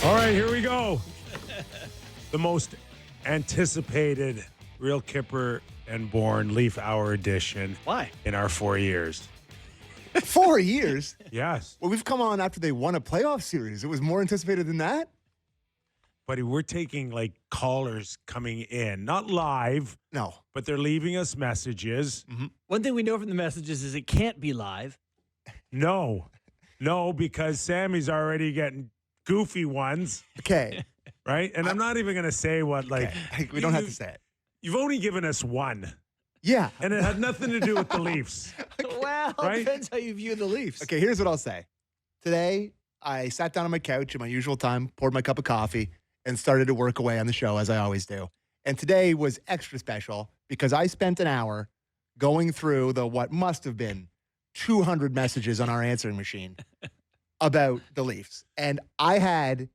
All right, here we go. The most anticipated Real Kyper and Bourne Leaf Hour edition. Why? In our 4 years. 4 years? Yes. Well, we've come on after they won a playoff series. It was more anticipated than that? Buddy, we're taking like callers coming in, not live. No. But they're leaving us messages. Mm-hmm. One thing we know from the messages is it can't be live. No, because Sammy's already getting goofy ones. Okay. Right? And I'm not even going to say what, like. Okay. We don't have to say it. You've only given us one. Yeah. And it had nothing to do with the Leafs. Well, Right? depends how you view the Leafs. Okay, here's what I'll say. Today, I sat down on my couch at my usual time, poured my cup of coffee, and started to work away on the show, as I always do. And today was extra special because I spent an hour going through what must have been 200 messages on our answering machine about the Leafs. And I had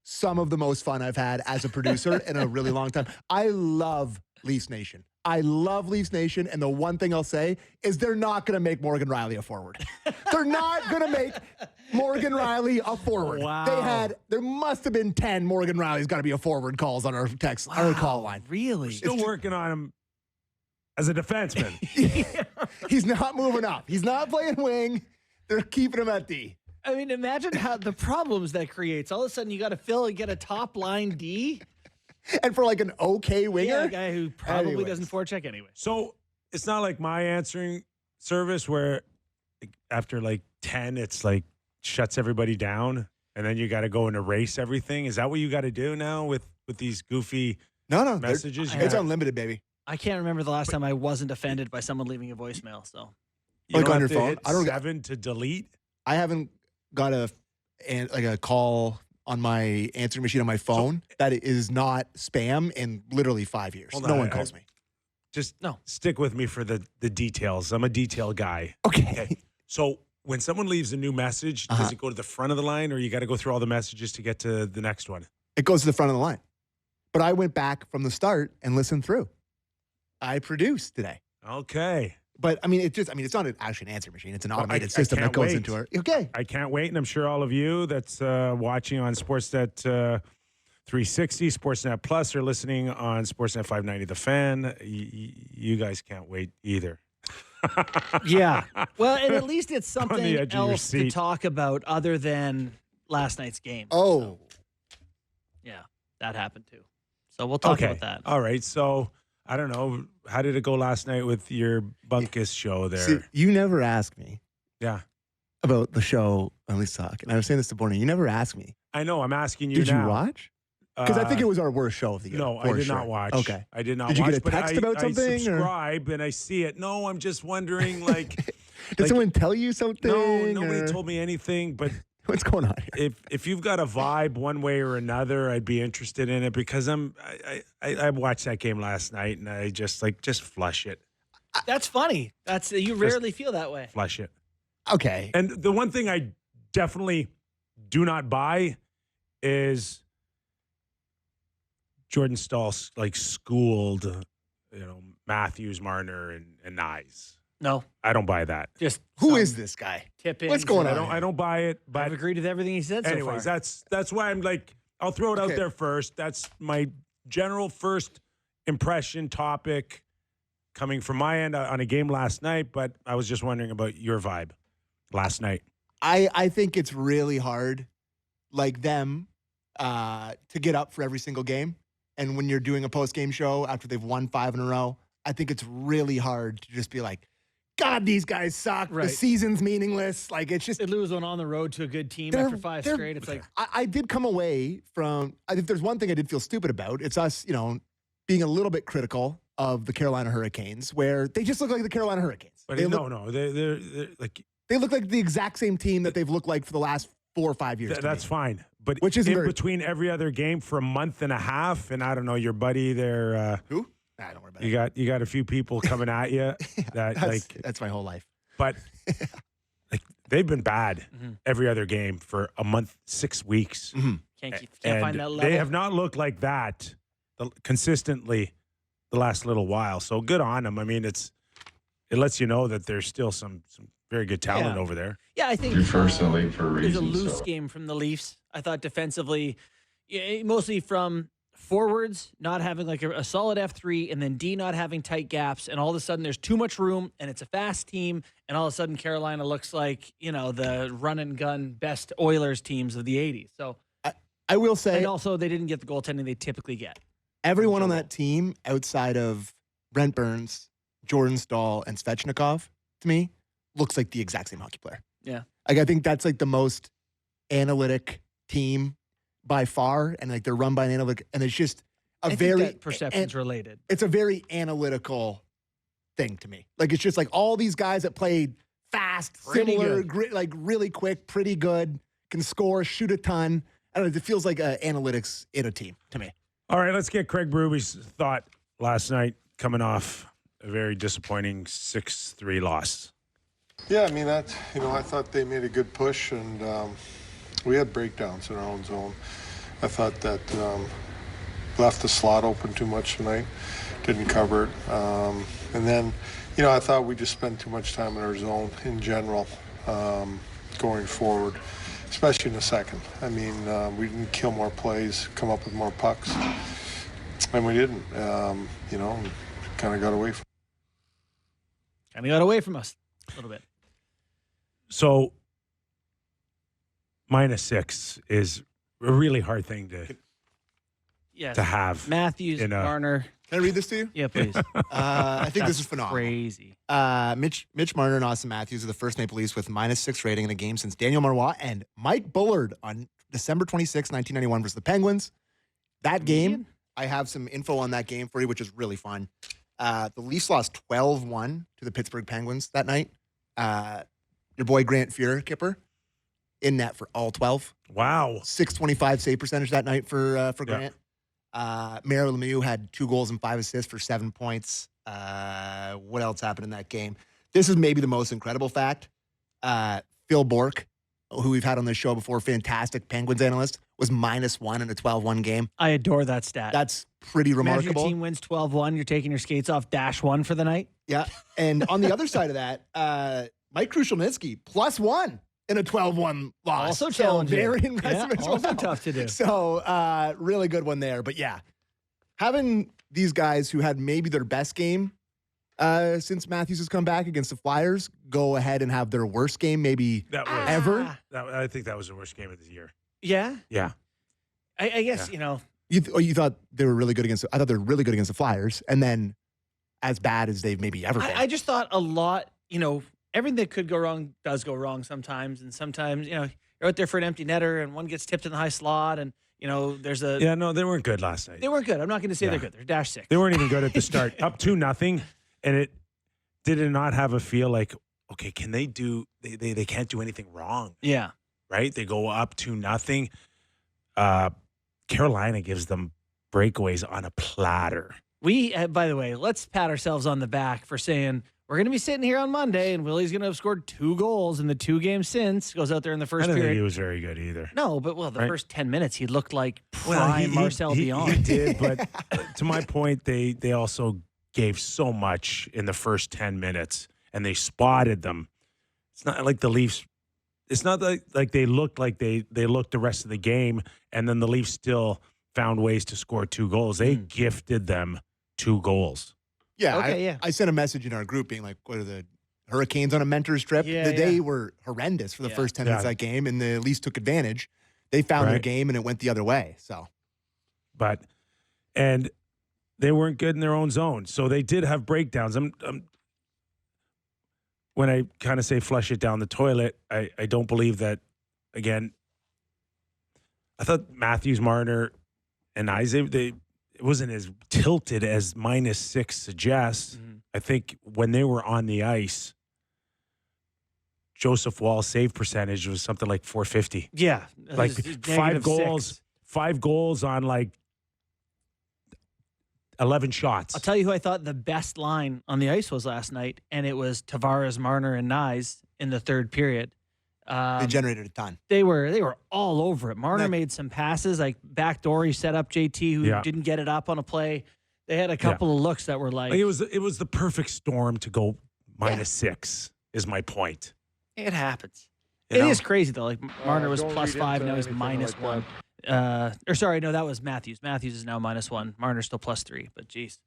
some of the most fun I've had as a producer in a really long time. I love Leafs Nation. I love Leafs Nation, and the one thing I'll say is they're not going to make Morgan Riley a forward. They're not going to make Morgan Riley a forward. Wow. There must have been 10 Morgan Riley's got to be a forward calls on our text, our call line. Really? Still working on him as a defenseman. He's not moving up. He's not playing wing. They're keeping him at D. I mean, imagine how the problems that creates. All of a sudden, you got to fill and get a top line D. And for like an okay winger? Yeah, a guy who probably Anyways. doesn't forecheck anyway. So it's not like my answering service where after like 10, it's like shuts everybody down and then you got to go and erase everything. Is that what you got to do now with these goofy No. messages? It's unlimited, baby. I can't remember the last time I wasn't offended by someone leaving a voicemail. So You Like don't on have your to phone? hit I don't- 7 to delete. I haven't got a call on my answering machine on my phone that is not spam in literally 5 years. Hold No on, one calls me. Just No. stick with me for the details. I'm a detail guy. Okay. So when someone leaves a new message, does it go to the front of the line or you got to go through all the messages to get to the next one? It goes to the front of the line. But I went back from the start and listened through. I produced today. Okay. But I mean, it's not actually an answer machine. It's an automated I system that can't goes wait. into our. Okay. I can't wait, and I'm sure all of you that's watching on Sportsnet 360, Sportsnet Plus, or listening on Sportsnet 590 The Fan, you guys can't wait either. yeah. Well, and at least it's On the something edge of your else to seat. talk about other than last night's game. Oh. Yeah, that happened too. So we'll talk Okay. about that. All right. So I don't know. How did it go last night with your Bunkus show there? See, you never ask me Yeah. about the show on Leafs Talk. And I was saying this to Borny. You never ask me. I know. I'm asking you Did now. you watch? Because I think it was our worst show of the year. No, I for did sure. not watch. Okay. I did not Did you watch. get a but text I- about something, I or- subscribe and I see it. No, I'm just wondering, like, Did like- someone tell you something? no, nobody or- told me anything, but What's going on here? if you've got a vibe one way or another, I'd be interested in it because I watched that game last night and I just flush it, That's funny. You rarely feel that way. flush it. Okay. And the one thing I definitely do not buy is Jordan Stahl schooled, Matthews, Marner, and Nyes. No, I don't buy that. just Who is this guy? tip-ins. What's going and- on? I don't buy it. But I've agreed with everything he said anyways, so far. that's why I'm like, I'll throw it out Okay. there first. That's my general first impression topic coming from my end on a game last night. But I was just wondering about your vibe last night. I think it's really hard, like them, to get up for every single game. And when you're doing a post-game show after they've won 5 in a row, I think it's really hard to just be like, God, these guys suck. Right. The season's meaningless. Like, it's just... They lose one on the road to a good team They're- after 5 they're- straight. It's like, I did come away from... If there's one thing I did feel stupid about, it's us, being a little bit critical of the Carolina Hurricanes, where they just look like the Carolina Hurricanes. But They no, look, they're like they look like the exact same team that they've looked like for the last 4 or 5 years. to that's me. fine. But Which isn't in very- between every other game for a month and a half, and I don't know, your buddy there, Who? Nah, don't worry about it. you got a few people coming at you that That's my whole life. but like they've been bad Mhm. every other game for a month, 6 weeks. can't And find that level. they have not looked like that consistently the last little while. So good on them. I mean, it lets you know that there's still some very good talent Yeah. over there. Yeah, I think First and late for a it was a reason. loose So. game from the Leafs. I thought defensively, mostly from forwards not having like a solid F3 and then D not having tight gaps. And all of a sudden there's too much room and it's a fast team. And all of a sudden Carolina looks like, the run and gun best Oilers teams of the 80s. So I will say, and also they didn't get the goaltending they typically get. everyone on that team outside of Brent Burns, Jordan Stahl, and Svechnikov, to me, looks like the exact same hockey player. Yeah. Like, I think that's like the most analytic team by far, and like they're run by an analytic, and it's just I a think very that perception's related. it's a very analytical thing to me. Like, it's just like all these guys that played fast, Pretty similar, good. like really quick, pretty good, can score, shoot a ton. I don't know. It feels like analytics in a team to me. All right, let's get Craig Berube's thought last night coming off a very disappointing 6-3 loss. Yeah, I mean, I thought they made a good push, and we had breakdowns in our own zone. I thought that left the slot open too much tonight, didn't cover it. And then, I thought we just spent too much time in our zone in general going forward, especially in the second. I mean, we didn't kill more plays, come up with more pucks, and we didn't, kind of got away from it. Kind of got away from us a little bit. So -6 is a really hard thing Yes. to have. Matthews, in a- Marner. Can I read this to you? Yeah, please. I think this is phenomenal. Crazy. Mitch Marner and Austin Matthews are the first Maple Leafs with -6 rating in a game since Daniel Marois and Mike Bullard on December 26, 1991 versus the Penguins. That game, I have some info on that game for you, which is really fun. The Leafs lost 12-1 to the Pittsburgh Penguins that night. Your boy Grant Fuhrer, Kyper, in net for all 12. Wow. .625 save percentage that night for Yeah. Grant. Mario Lemieux had 2 goals and 5 assists for 7 points. What else happened in that game? This is maybe the most incredible fact. Phil Bork, who we've had on this show before, fantastic Penguins analyst, was -1 in a 12-1 game. I adore that stat. That's pretty Imagine remarkable. your team wins 12-1. You're taking your skates off -1 for the night. Yeah. And on the other side of that, Mike Krushelnyski, +1 in a 12-1 loss. Also So challenging. very impressive Yeah, as also well. tough to do. So really good one there. But yeah, having these guys who had maybe their best game since Matthews has come back against the Flyers go ahead and have their worst game maybe That was ever. I think that was the worst game of the year. Yeah. Yeah. I guess, You thought they were really good against? I thought they were really good against the Flyers, and then as bad as they've maybe ever been. I just thought a lot, everything that could go wrong does go wrong sometimes. And sometimes, you're out there for an empty netter and one gets tipped in the high slot and, there's a. Yeah, no, they weren't good last night. They weren't good. I'm not going to say Yeah. they're good. They're -6. They weren't even good at the start. Up 2-0, and it did it not have a feel like, okay, can they do? They can't do anything wrong, Yeah. right? They go up 2-0. Carolina gives them breakaways on a platter. We, by the way, let's pat ourselves on the back for saying we're going to be sitting here on Monday and Willie's going to have scored 2 goals in the 2 games since. Goes out there in the I first don't think he period. was very good either. No, but the Right. first 10 minutes, he looked like prime Marcel he Dion. did, but to my point, they also gave so much in the first 10 minutes, and they spotted them. It's not like the Leafs. It's not like they looked like they looked the rest of the game, and then the Leafs still found ways to score 2 goals. They gifted them 2 goals. Yeah, Okay, I sent a message in our group being like, what are the Hurricanes on a mentor's trip? Yeah, They were horrendous for the first 10 minutes of that game, and the Leafs took advantage. They found their Right. game, and it went the other way. So And they weren't good in their own zone, so they did have breakdowns. When I kind of say flush it down the toilet, I don't believe that. Again, I thought Matthews, Marner, and Isaac, it wasn't as tilted as -6 suggests. Mhm. I think when they were on the ice, Joseph Woll save percentage was something like .450. Yeah. Like It was five -6. 5 goals on like 11 shots. I'll tell you who I thought the best line on the ice was last night, and it was Tavares, Marner, and Nyes in the third period. they generated a ton. They were all over it. Marner Nick. made some passes, like backdoor. He set up JT, who Yeah. didn't get it up on a play. They had a couple of looks that were like, Like it was the perfect storm to go -6 is my point. It happens. You It know? is crazy though. Like Marner was Don't plus read 5, into now he's anything minus like 1. Or sorry, no, that was Matthews. Matthews is now minus 1. Marner's still plus 3. But geez,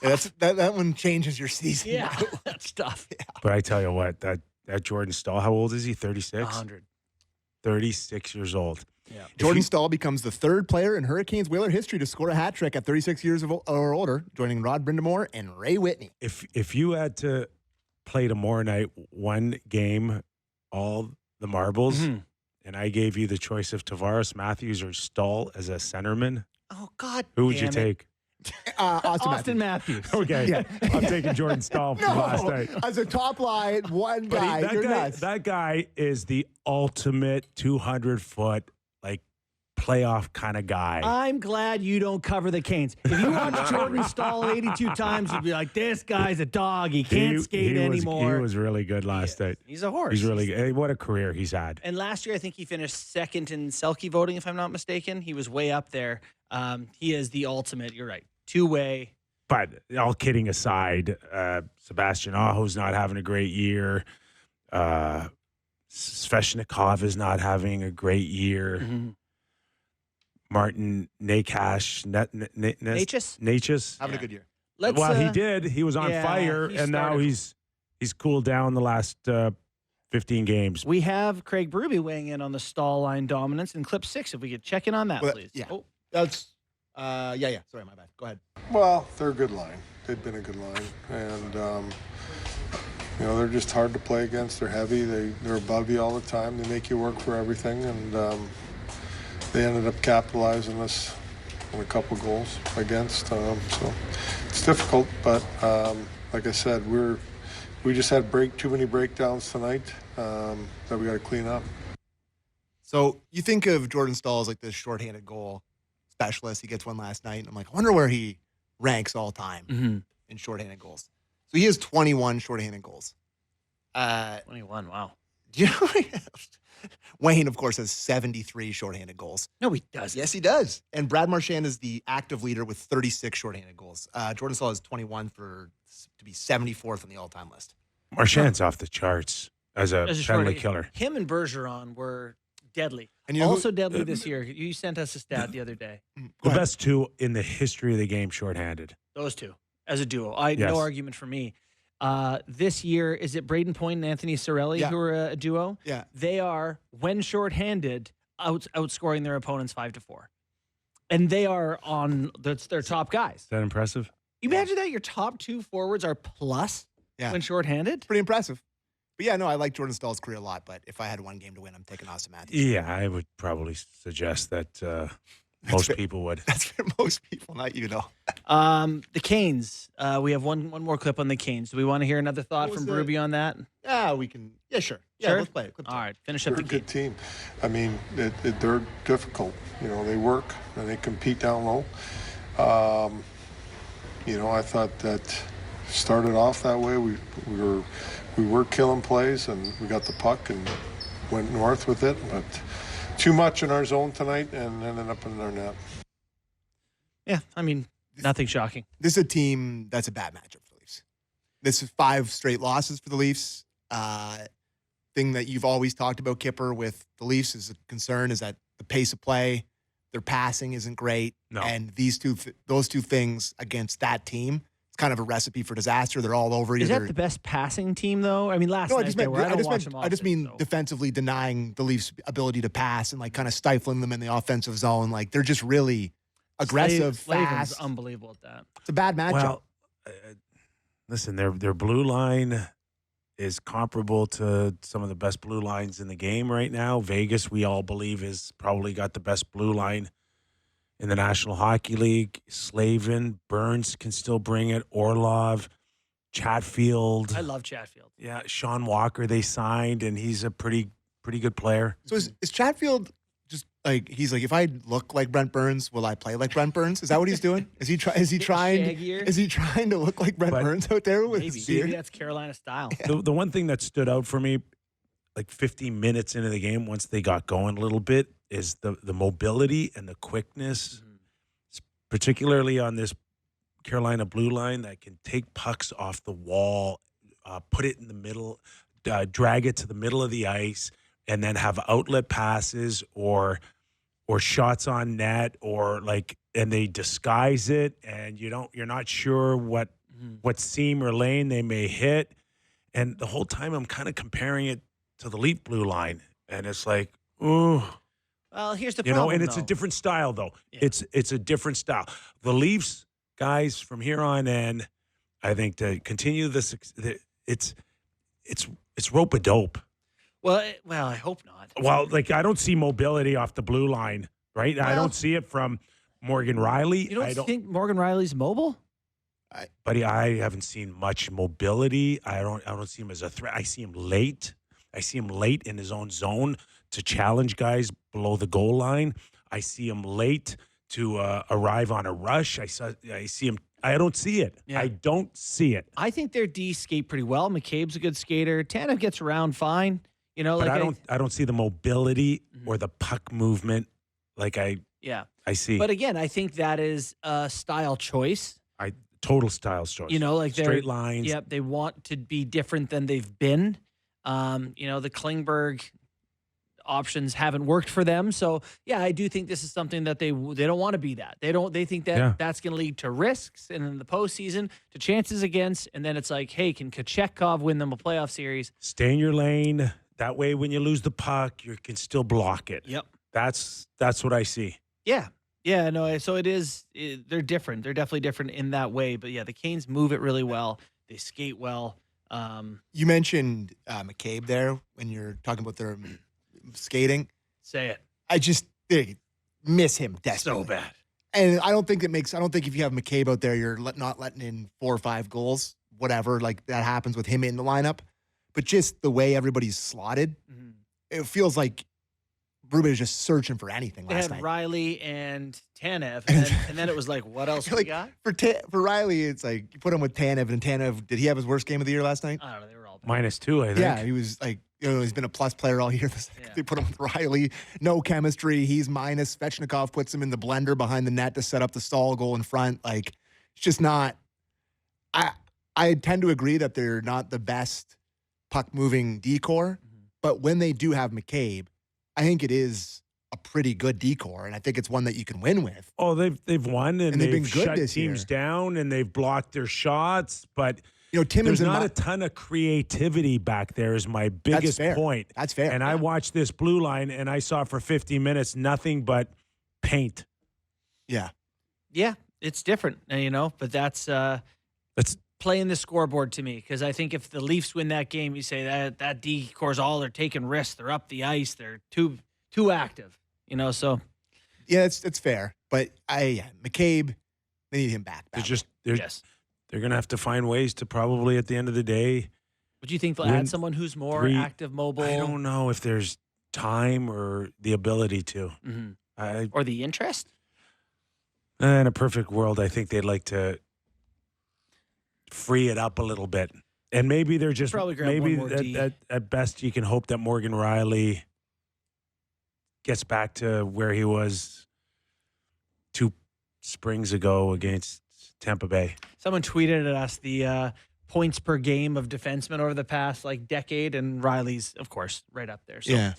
Yeah, that one changes your season. yeah, that's tough. But I tell you what, that Jordan Stahl, how old is he? 36? 100. 36 years old. Yeah. Jordan Stahl becomes the third player in Hurricanes Whaler history to score a hat trick at 36 years or older, joining Rod Brindamore and Ray Whitney. If you had to play tomorrow night one game, all the marbles, and I gave you the choice of Tavares, Matthews, or Stahl as a centerman, Oh God. who would you damn it. take? Austin Matthews. Okay, Yeah. I'm taking Jordan Stahl from last night. As a top line, one But guy, you're nuts. that guy is the ultimate 200-foot like playoff kind of guy. I'm glad you don't cover the Canes. If you watch Jordan Stahl 82 times, you'd be like, this guy's a dog. He can't skate anymore. He was really good last night. He's a horse. He's really good. Hey, what a career he's had. And last year, I think he finished second in Selke voting, if I'm not mistaken. He was way up there. He is the ultimate. You're right. Two-way. But all kidding aside, Sebastian Aho's not having a great year. Sveshnikov is not having a great year. Martin Nakash, Natchez. Having a good year. Let's, He did. He was on yeah, fire, he and now started- he's cooled down the last 15 games. We have Craig Berube weighing in on the Stahl line dominance in clip 6. If we could check in on that, Well, please. yeah. Oh, That's, yeah. Sorry, my bad. Go ahead. Well, they're a good line. They've been a good line, and they're just hard to play against. They're heavy. They're above you all the time. They make you work for everything, and they ended up capitalizing us on a couple goals against. So it's difficult, but like I said, we just had too many breakdowns tonight that we got to clean up. So you think of Jordan Stahl as like this shorthanded goal specialist. He gets one last night, and I'm like, I wonder where he ranks all time in shorthanded goals. So he has 21 shorthanded goals. 21. Wow. Do you know Wayne, of course, has 73 shorthanded goals. No, he doesn't. Yes, he does. And Brad Marchand is the active leader with 36 shorthanded goals. Jordan Stahl has 21 to be 74th on the all-time list. Marchand's off the charts as a penalty shorty. killer. Him and Bergeron were deadly. And you know Also deadly this year. You sent us a stat the other day. The best two in the history of the game shorthanded. Those two as a duo. Yes. No argument for me. This year, is it Braden Point and Anthony Cirelli who are a duo? Yeah. They are, when shorthanded, outscoring their opponents 5-4. And they are that's their top guys. Is that impressive? You imagine that your top two forwards are plus when shorthanded? Pretty impressive. But yeah, no, I like Jordan Stahl's career a lot, but if I had one game to win, I'm taking Austin Matthews. Yeah, I would probably suggest that most people would. That's for most people, not you, though. The Canes. We have one more clip on the Canes. Do we want to hear another thought What from was the- Berube on that? Yeah, we can. Yeah, sure. Yeah, Sure? let's play it. Clip All two. right, finish up They're the a good game. team. I mean, they're difficult. They work and they compete down low. I thought that started off that way. We were killing plays and we got the puck and went north with it, but too much in our zone tonight and ended up in our net. Yeah, I mean, nothing shocking. This is a team that's a bad matchup for the Leafs. This is 5 straight losses for the Leafs. Thing that you've always talked about, Kyper, with the Leafs is a concern is that the pace of play, their passing isn't great. No. And those two things against that team, it's kind of a recipe for disaster. They're all over you. Is that the best passing team, though? I mean, last No, night they were. I just mean defensively denying the Leafs' ability to pass and like kind of stifling them in the offensive zone. Like they're just really aggressive, Slavin's fast. unbelievable at that. It's a bad matchup. Well, listen, their blue line is comparable to some of the best blue lines in the game right now. Vegas, we all believe, is probably got the best blue line in the National Hockey League. Slavin, Burns can still bring it. Orlov, Chatfield. I love Chatfield. Yeah, Sean Walker they signed, and he's a pretty good player. So is Chatfield just like he's like, if I look like Brent Burns, will I play like Brent Burns? Is that what he's doing? Is he trying shaggier? is he trying to look like Brent But Burns out there with his Maybe beard? that's Carolina style. The one thing that stood out for me, like 15 minutes into the game, once they got going a little bit, is the mobility and the quickness, particularly on this Carolina blue line that can take pucks off the wall, put it in the middle, drag it to the middle of the ice and then have outlet passes or shots on net and they disguise it and you're not sure what seam or lane they may hit. And the whole time I'm kind of comparing it to the Leaf blue line. And it's like, ooh. Well, here's the problem, and it's a different style, though. Yeah. It's a different style. The Leafs, guys, from here on in, I think to continue this, it's rope-a-dope. Well, I hope not. Well, I don't see mobility off the blue line, right? I don't see it from Morgan Riley. You don't think Morgan Riley's mobile? Buddy, I haven't seen much mobility. I don't see him as a threat. I see him late. I see him late in his own zone to challenge guys below the goal line. I see him late to arrive on a rush. I see him. I don't see it. Yeah. I don't see it. I think their D skate pretty well. McCabe's a good skater. Tanev gets around fine. But I don't see the mobility or the puck movement I see. But again, I think that is a style choice. Total style choice. Straight lines. Yep, they want to be different than they've been. The Klingberg options haven't worked for them. So, yeah, I do think this is something that they don't want to be that. They think that that's going to lead to risks and in the postseason to chances against. And then it's like, hey, can Kochetkov win them a playoff series? Stay in your lane. That way, when you lose the puck, you can still block it. Yep. That's what I see. Yeah. Yeah, no, so they're different. They're definitely different in that way. But, yeah, the Canes move it really well. They skate well. You mentioned McCabe there when you're talking about their skating. Say it. They miss him desperately. So bad. And I don't think if you have McCabe out there, you're not letting in 4 or 5 goals, whatever, that happens with him in the lineup. But just the way everybody's slotted, it feels like Ruben is just searching for anything last night. They had Riley and Tanev, and then it was like, what else we got? For Riley, it's like you put him with Tanev, and Tanev, did he have his worst game of the year last night? I don't know. They were all bad. -2, I think. Yeah, he was he's been a plus player all year. They put him with Riley, no chemistry. He's minus. Svechnikov puts him in the blender behind the net to set up the stall goal in front. It's just not. I tend to agree that they're not the best puck-moving decor, but when they do have McCabe, I think it is a pretty good decor, and I think it's one that you can win with. Oh, they've won, and they've been good shut this teams year. down, and they've blocked their shots. But Timmins there's not a ton of creativity back there is my biggest point. That's fair. And I watched this blue line, and I saw for 50 minutes nothing but paint. Yeah. Yeah, it's different, but that's playing the scoreboard to me, because I think if the Leafs win that game, you say that decor's they're taking risks, they're up the ice, they're too active, so. Yeah, it's fair. But McCabe, they need him back. They're going to have to find ways to probably at the end of the day. Would you think they'll add someone who's more active, mobile? I don't know if there's time or the ability to. Or the interest? In a perfect world, I think they'd like to free it up a little bit. And maybe they're just at best you can hope that Morgan Riley gets back to where he was 2 springs ago against Tampa Bay. Someone tweeted at us the points per game of defensemen over the past decade, and Riley's, of course, right up there. So, yeah.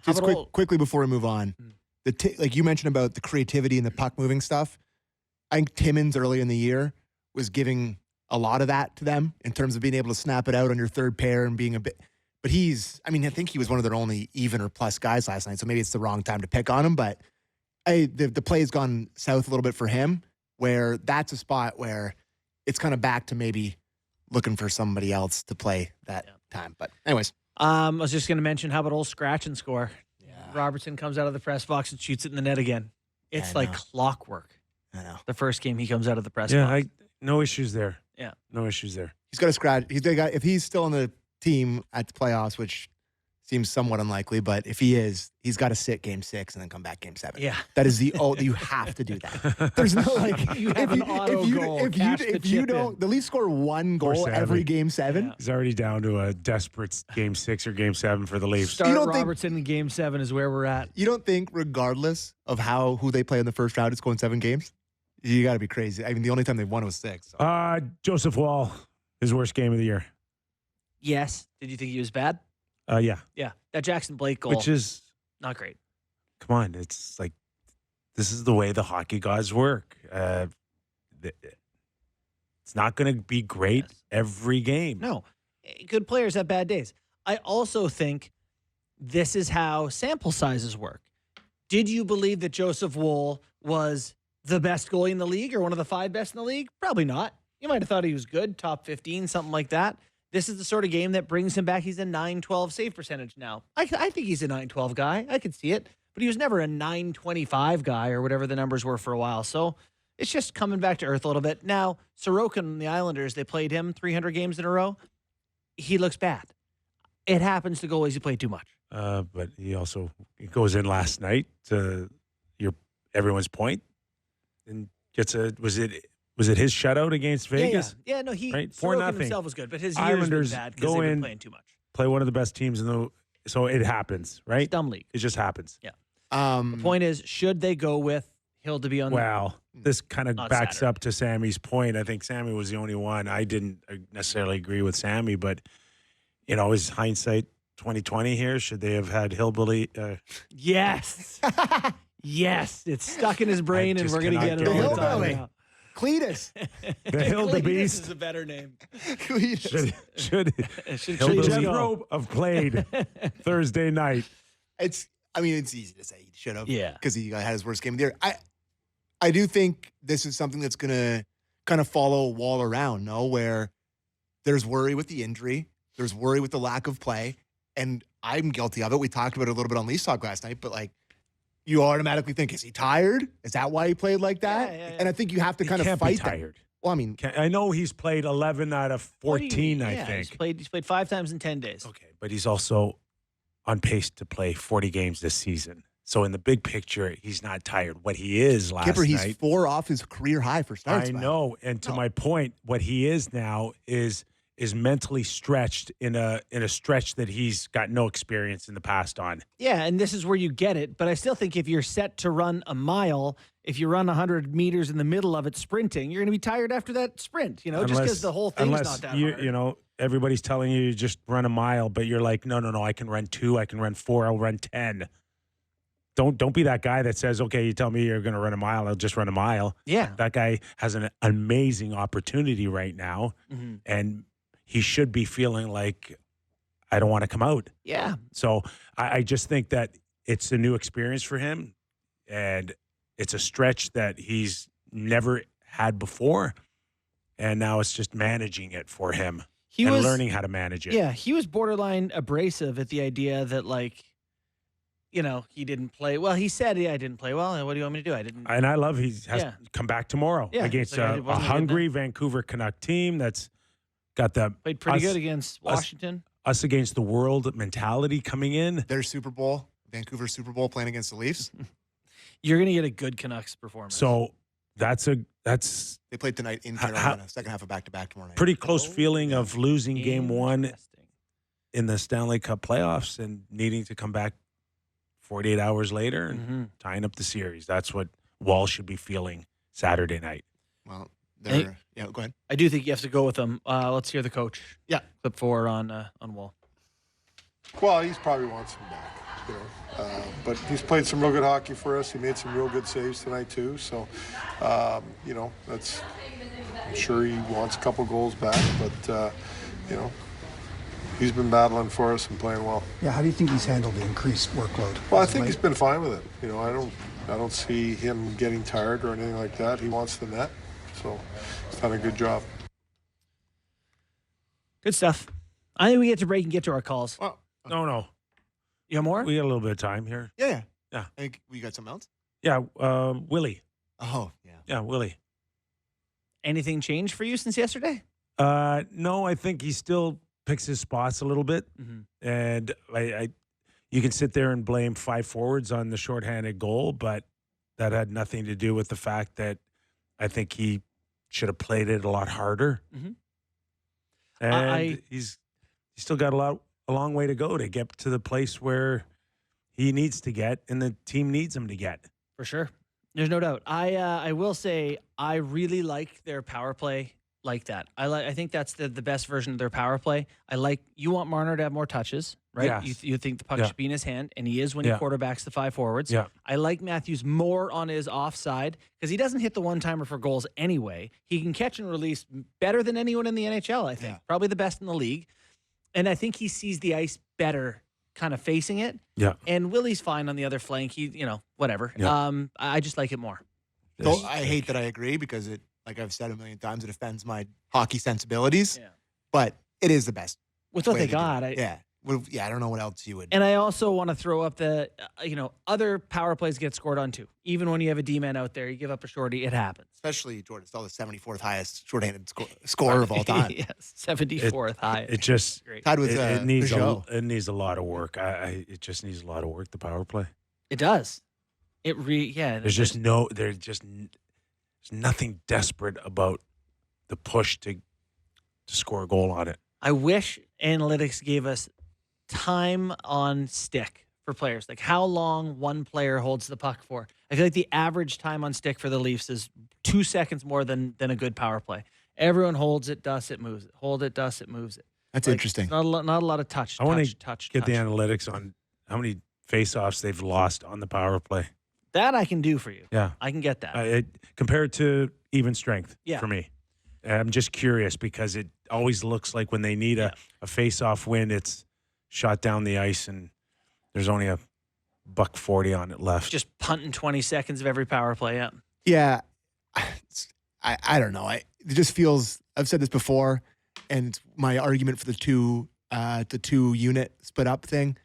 Just quickly before we move on, like you mentioned about the creativity and the puck moving stuff, I think Timmins early in the year was giving a lot of that to them in terms of being able to snap it out on your third pair and being a bit. But I think he was one of their only even or plus guys last night, so maybe it's the wrong time to pick on him. But the play has gone south a little bit for him, where that's a spot where it's kind of back to maybe looking for somebody else to play that time. But anyways. I was just going to mention, how about old scratch and score? Yeah. Robertson comes out of the press box and shoots it in the net again. It's like clockwork. I know. The first game he comes out of the press box. No issues there. Yeah. No issues there. He's got a scratch. If he's still on the team at the playoffs, which seems somewhat unlikely, but if he is, he's got to sit game 6 and then come back game 7. Yeah. That is you have to do that. There's no you have an auto goal. If you don't, the Leafs score 1 goal every game 7. Yeah. He's already down to a desperate game 6 or game 7 for the Leafs. Start Robertson in game 7 is where we're at. You don't think, regardless of who they play in the first round, it's going 7 games? You got to be crazy. I mean, the only time they won was 6. So. Joseph Woll, his worst game of the year. Yes. Did you think he was bad? Yeah. Yeah. That Jackson Blake goal, Which is, not great. come on, it's like, this is the way the hockey gods work. It's not going to be great every game. No. Good players have bad days. I also think this is how sample sizes work. Did you believe that Joseph Woll was the best goalie in the league or one of the 5 best in the league? Probably not. You might have thought he was good, top 15, something like that. This is the sort of game that brings him back. He's a 912 save percentage now. I think he's a 912 guy. I could see it. But he was never a 925 guy or whatever the numbers were for a while. So it's just coming back to earth a little bit. Now, Sorokin and the Islanders, they played him 300 games in a row. He looks bad. It happens to goalies who play too much. But he goes in last night to everyone's point and gets was it his shutout against Vegas? Yeah, no, right? Sorokin himself was good, but his years Islanders been bad because they've been playing too much. Play one of the best teams so it happens, right? It's dumb league. It just happens. Yeah. The point is, should they go with Hill to be on? Well, this kind of backs Saturday. up to Sammy's point. I think Sammy was the only one. I didn't necessarily agree with Sammy, but is hindsight 2020 here? Should they have had Hillbilly? Yes. Yes. It's stuck in his brain, and just we're going to cannot get it get all it the time Hillbilly. now. Cletus. The Hilda Cletus Beast is a better name. Cletus. should Should Hillbilly Jethro. have played Thursday night. It's easy to say he should have. Yeah. Because he had his worst game of the year. I do think this is something that's going to kind of follow Wall around, where there's worry with the injury, there's worry with the lack of play, and I'm guilty of it. We talked about it a little bit on Leafs Talk last night, but you automatically think, is he tired? Is that why he played like that? Yeah. And I think you have to kind of Can't fight be that. tired. Well, I mean, I know he's played 11 out of 14, I Yeah, think. He's played 5 times in 10 days. Okay, but he's also on pace to play 40 games this season. So in the big picture, he's not tired. What he is last Kipper, he's night, 4 off his career high for starts. I man. know. And to my point, what he is now is mentally stretched in a stretch that he's got no experience in the past on. Yeah, and this is where you get it. But I still think if you're set to run a mile, if you run 100 meters in the middle of it sprinting, you're going to be tired after that sprint, just because the whole thing's not that hard. Everybody's telling you just run a mile, but you're like, no, I can run 2, I can run 4, I'll run 10. Don't be that guy that says, okay, you tell me you're going to run a mile, I'll just run a mile. Yeah. That guy has an amazing opportunity right now, and he should be feeling like, I don't want to come out. Yeah. So I just think that it's a new experience for him, and it's a stretch that he's never had before, and now it's just managing it for him and learning how to manage it. Yeah, he was borderline abrasive at the idea that, he didn't play well. He said, I didn't play well. What do you want me to do? I didn't. And I love he has to come back tomorrow against a hungry Vancouver Canuck team that's got the Played pretty good against Washington. Us against the world mentality coming in. Their Super Bowl, Vancouver Super Bowl, playing against the Leafs. You're going to get a good Canucks performance. So that's They played tonight in Carolina, second half of back-to-back tomorrow night. pretty close feeling of losing game 1 Interesting. in the Stanley Cup playoffs and needing to come back 48 hours later and tying up the series. That's what Wall should be feeling Saturday night. Well, go ahead. I do think you have to go with them. Let's hear the coach. Yeah. Clip 4 on Wall. Well, he's probably wants him back, but he's played some real good hockey for us. He made some real good saves tonight too. So, that's. I'm sure he wants a couple goals back, but he's been battling for us and playing well. Yeah, how do you think he's handled the increased workload? Well, I think he's been fine with it. I don't see him getting tired or anything like that. He wants the net, so he's done a good job. Good stuff. I think we get to break and get to our calls. Well, No. You have more? We got a little bit of time here. yeah. Yeah. I think we got something else. Yeah, Willie. Oh, yeah. Yeah, Willie. Anything changed for you since yesterday? No, I think he still picks his spots a little bit, and you can sit there and blame 5 forwards on the shorthanded goal, but that had nothing to do with the fact that I think he should have played it a lot harder. And he's still got a long way to go to get to the place where he needs to get, and the team needs him to get. For sure. There's no doubt. I will say I really like their power play like that. I think that's the best version of their power play. You want Marner to have more touches, right? Yes. You think the puck should be in his hand, and he is when he Yeah. quarterbacks the 5 forwards. Yeah. I like Matthews more on his offside because he doesn't hit the one-timer for goals anyway. He can catch and release better than anyone in the NHL, I think. Yeah. Probably the best in the league. And I think he sees the ice better kind of facing it. Yeah. And Willie's fine on the other flank. He, whatever. Yeah. I just like it more. So I hate that I agree because it, like I've said a million times, it offends my hockey sensibilities. Yeah. But it is the best. With what way they to do got, it. Yeah. Well, yeah, I don't know what else you would. And I also want to throw up the, other power plays get scored on too. Even when you have a D-man out there, you give up a shorty, it happens. Especially Jordan Staal, the 74th highest shorthanded scorer of all time. Yes, 74th high. It just Great. Tied with it needs Peugeot. it needs a lot of work. It just needs a lot of work. The power play. It does. There's nothing desperate about the push to score a goal on it. I wish analytics gave us time on stick for players, like how long one player holds the puck for. I feel like the average time on stick for the Leafs is 2 seconds more than a good power play. Everyone holds it, dusts it, moves it. Hold it, dusts it, moves it. That's interesting. Not a lot of touch. I want to touch. get the analytics on how many face-offs they've lost on the power play. That I can do for you. Yeah. I can get that. Compared to even strength Yeah. for me. I'm just curious because it always looks like when they need a face-off win, it's shot down the ice and there's only a $140 on it left. Just punting 20 seconds of every power play. Yeah. Yeah. I don't know. It just feels, I've said this before, and it's my argument for the two unit split up thing.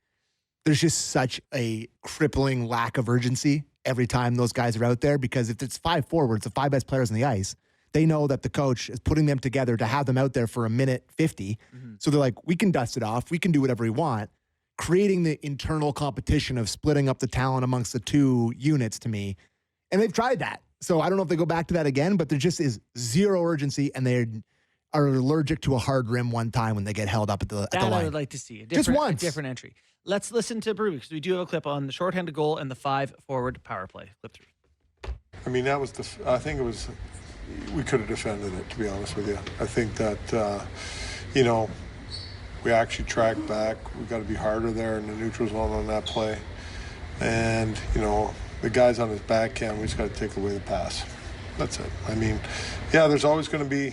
There's just such a crippling lack of urgency every time those guys are out there, because if it's 5 forwards, the 5 best players on the ice, they know that the coach is putting them together to have them out there for a minute 50. Mm-hmm. So they're like, we can dust it off. We can do whatever we want. Creating the internal competition of splitting up the talent amongst the 2 units to me. And they've tried that. So I don't know if they go back to that again, but there just is zero urgency, and they are allergic to a hard rim one time when they get held up at the That I line. would like to see. Just once. A different entry. Let's listen to Brew because we do have a clip on the shorthanded goal and the 5 forward power play. Clip 3. I mean, that was I think it was, we could have defended it, to be honest with you. I think that, we actually tracked back. We got to be harder there in the neutral zone on that play. And, the guy's on his backhand, we just got to take away the pass. That's it. I mean, yeah, there's always going to be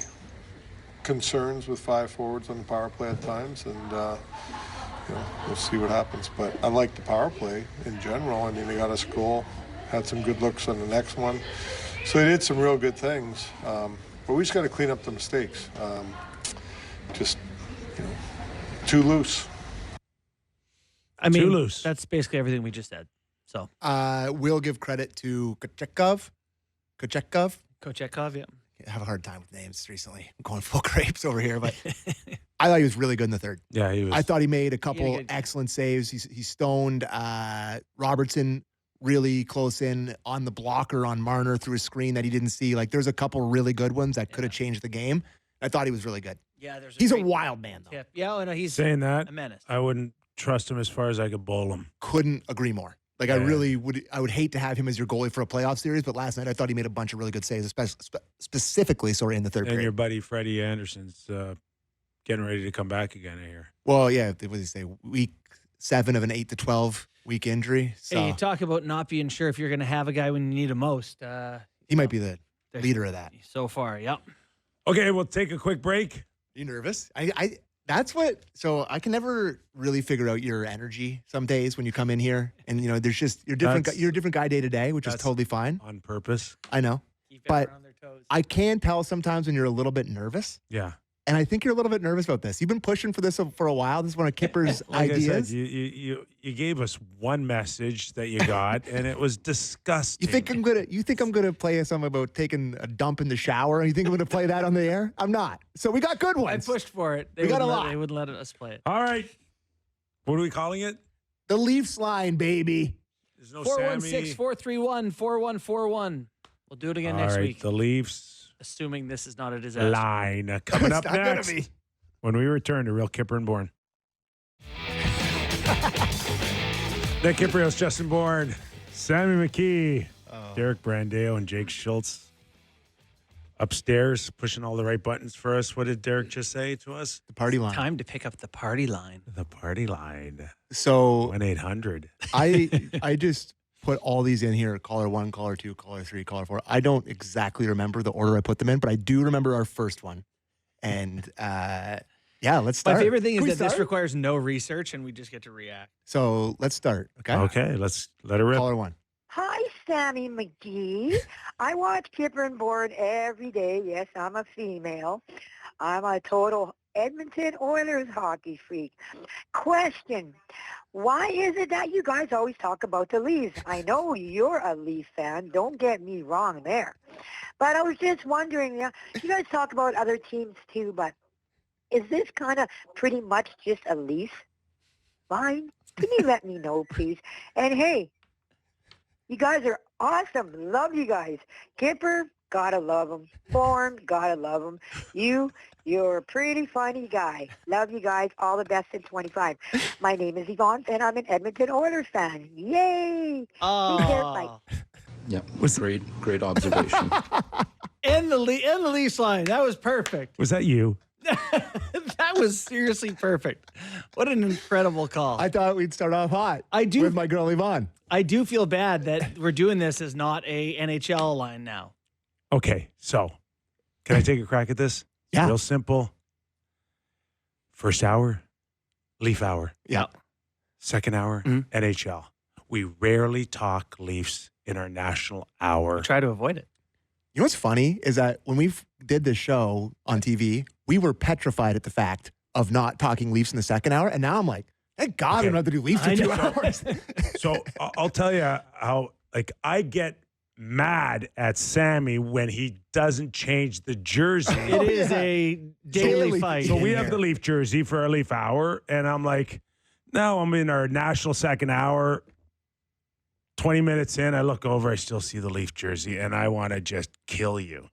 concerns with 5 forwards on the power play at times, and we'll see what happens. But I like the power play in general. I mean, they got us a goal, had some good looks on the next one, so they did some real good things. But we just got to clean up the mistakes. Too loose. I mean, Too loose. That's basically everything we just said. So We'll give credit to Kochetkov. Kochetkov, yeah. I have a hard time with names recently. I'm going full grapes over here, but I thought he was really good in the third. Yeah, he was. I thought he made a couple good game. excellent saves. He stoned Robertson really close in on the blocker on Marner through a screen that he didn't see. Like, there's a couple really good ones that could have changed the game. I thought he was really good. Yeah, He's a great wild man, though. tip. Yeah, he's saying that. a menace. I wouldn't trust him as far as I could bowl him. Couldn't agree more. Like, Yeah. I would hate to have him as your goalie for a playoff series, but last night I thought he made a bunch of really good saves, specifically in the third And period. your buddy Freddie Anderson's getting ready to come back again, I hear. Well, yeah, what did he say? Week 7 of an 8 to 12 week injury. So Hey, you talk about not being sure if you're going to have a guy when you need him most. he might be the leader of that. So far, yep. Okay, we'll take a quick break. You nervous? So I can never really figure out your energy some days when you come in here, and there's just you're different. That's- You're a different guy day to day, which is that's- totally fine. On purpose. I know. Keep But everyone on their toes. I can tell sometimes when you're a little bit nervous, Yeah. and I think you're a little bit nervous about this. You've been pushing for this for a while. This is one of Kyper's Like I ideas. said, you gave us one message that you got, and it was disgusting. You think I'm gonna play something about taking a dump in the shower? And you think I'm gonna play that on the air? I'm not. So we got good I ones. pushed for it. We got a wouldn't lot. They wouldn't let us play it. All right. What are we calling it? The Leafs line, baby. There's no 416-431-4141. We'll do it again All next right, week, the Leafs assuming this is not a disaster. line coming It's up not gonna next be. when we return to Real Kyper and Bourne. Nick Kypreos, Justin Bourne, Sammy McKee, Derek Brandeo, and Jake Schultz. upstairs, pushing all the right buttons for us. What did Derek just say to us? The party line. Time to pick up the party line. The party line. So 1-800. I just put all these in here: caller 1, caller 2, caller 3, caller 4. I don't exactly remember the order I put them in, but I do remember our first one. And let's start. My favorite thing Can is we that this start? requires no research and we just get to react. So let's start. Okay. Okay, let's let it rip. Caller 1. Hi, Sammy McKee. I watch Kyper and Bourne every day. Yes, I'm a female. I'm a total Edmonton Oilers hockey freak. Question. Why is it that you guys always talk about the Leafs? I know you're a Leaf fan. Don't get me wrong there. But I was just wondering, you guys talk about other teams too, but is this kind of pretty much just a Leaf line? Can you let me know, please? And hey, you guys are awesome. Love you guys. Kyper, gotta love him. Bourne, gotta love him. You're a pretty funny guy. Love you guys. All the best in 25. My name is Yvonne, and I'm an Edmonton Oilers fan. Yay! Take care. Bye. Yep. Great observation. And the Leafs line. That was perfect. Was that you? That was seriously perfect. What an incredible call. I thought we'd start off hot. I do. With my girl Yvonne. I do feel bad that we're doing this as not a NHL line now. Okay, so can I take a crack at this? Yeah. Real simple. First hour, Leaf hour. Yeah. Second hour, NHL. We rarely talk Leafs in our national hour. Try to avoid it. You know what's funny is that when we did this show on TV, we were petrified at the fact of not talking Leafs in the second hour. And now I'm like, thank God I don't have to do Leafs in 2 hours. So I'll tell you how, I get mad at Sammy when he doesn't change the jersey. It is a daily fight. So in we have here. the Leaf jersey for our Leaf hour, and I'm like, now I'm in our national second hour. 20 minutes in, I look over, I still see the Leaf jersey, and I want to just kill you.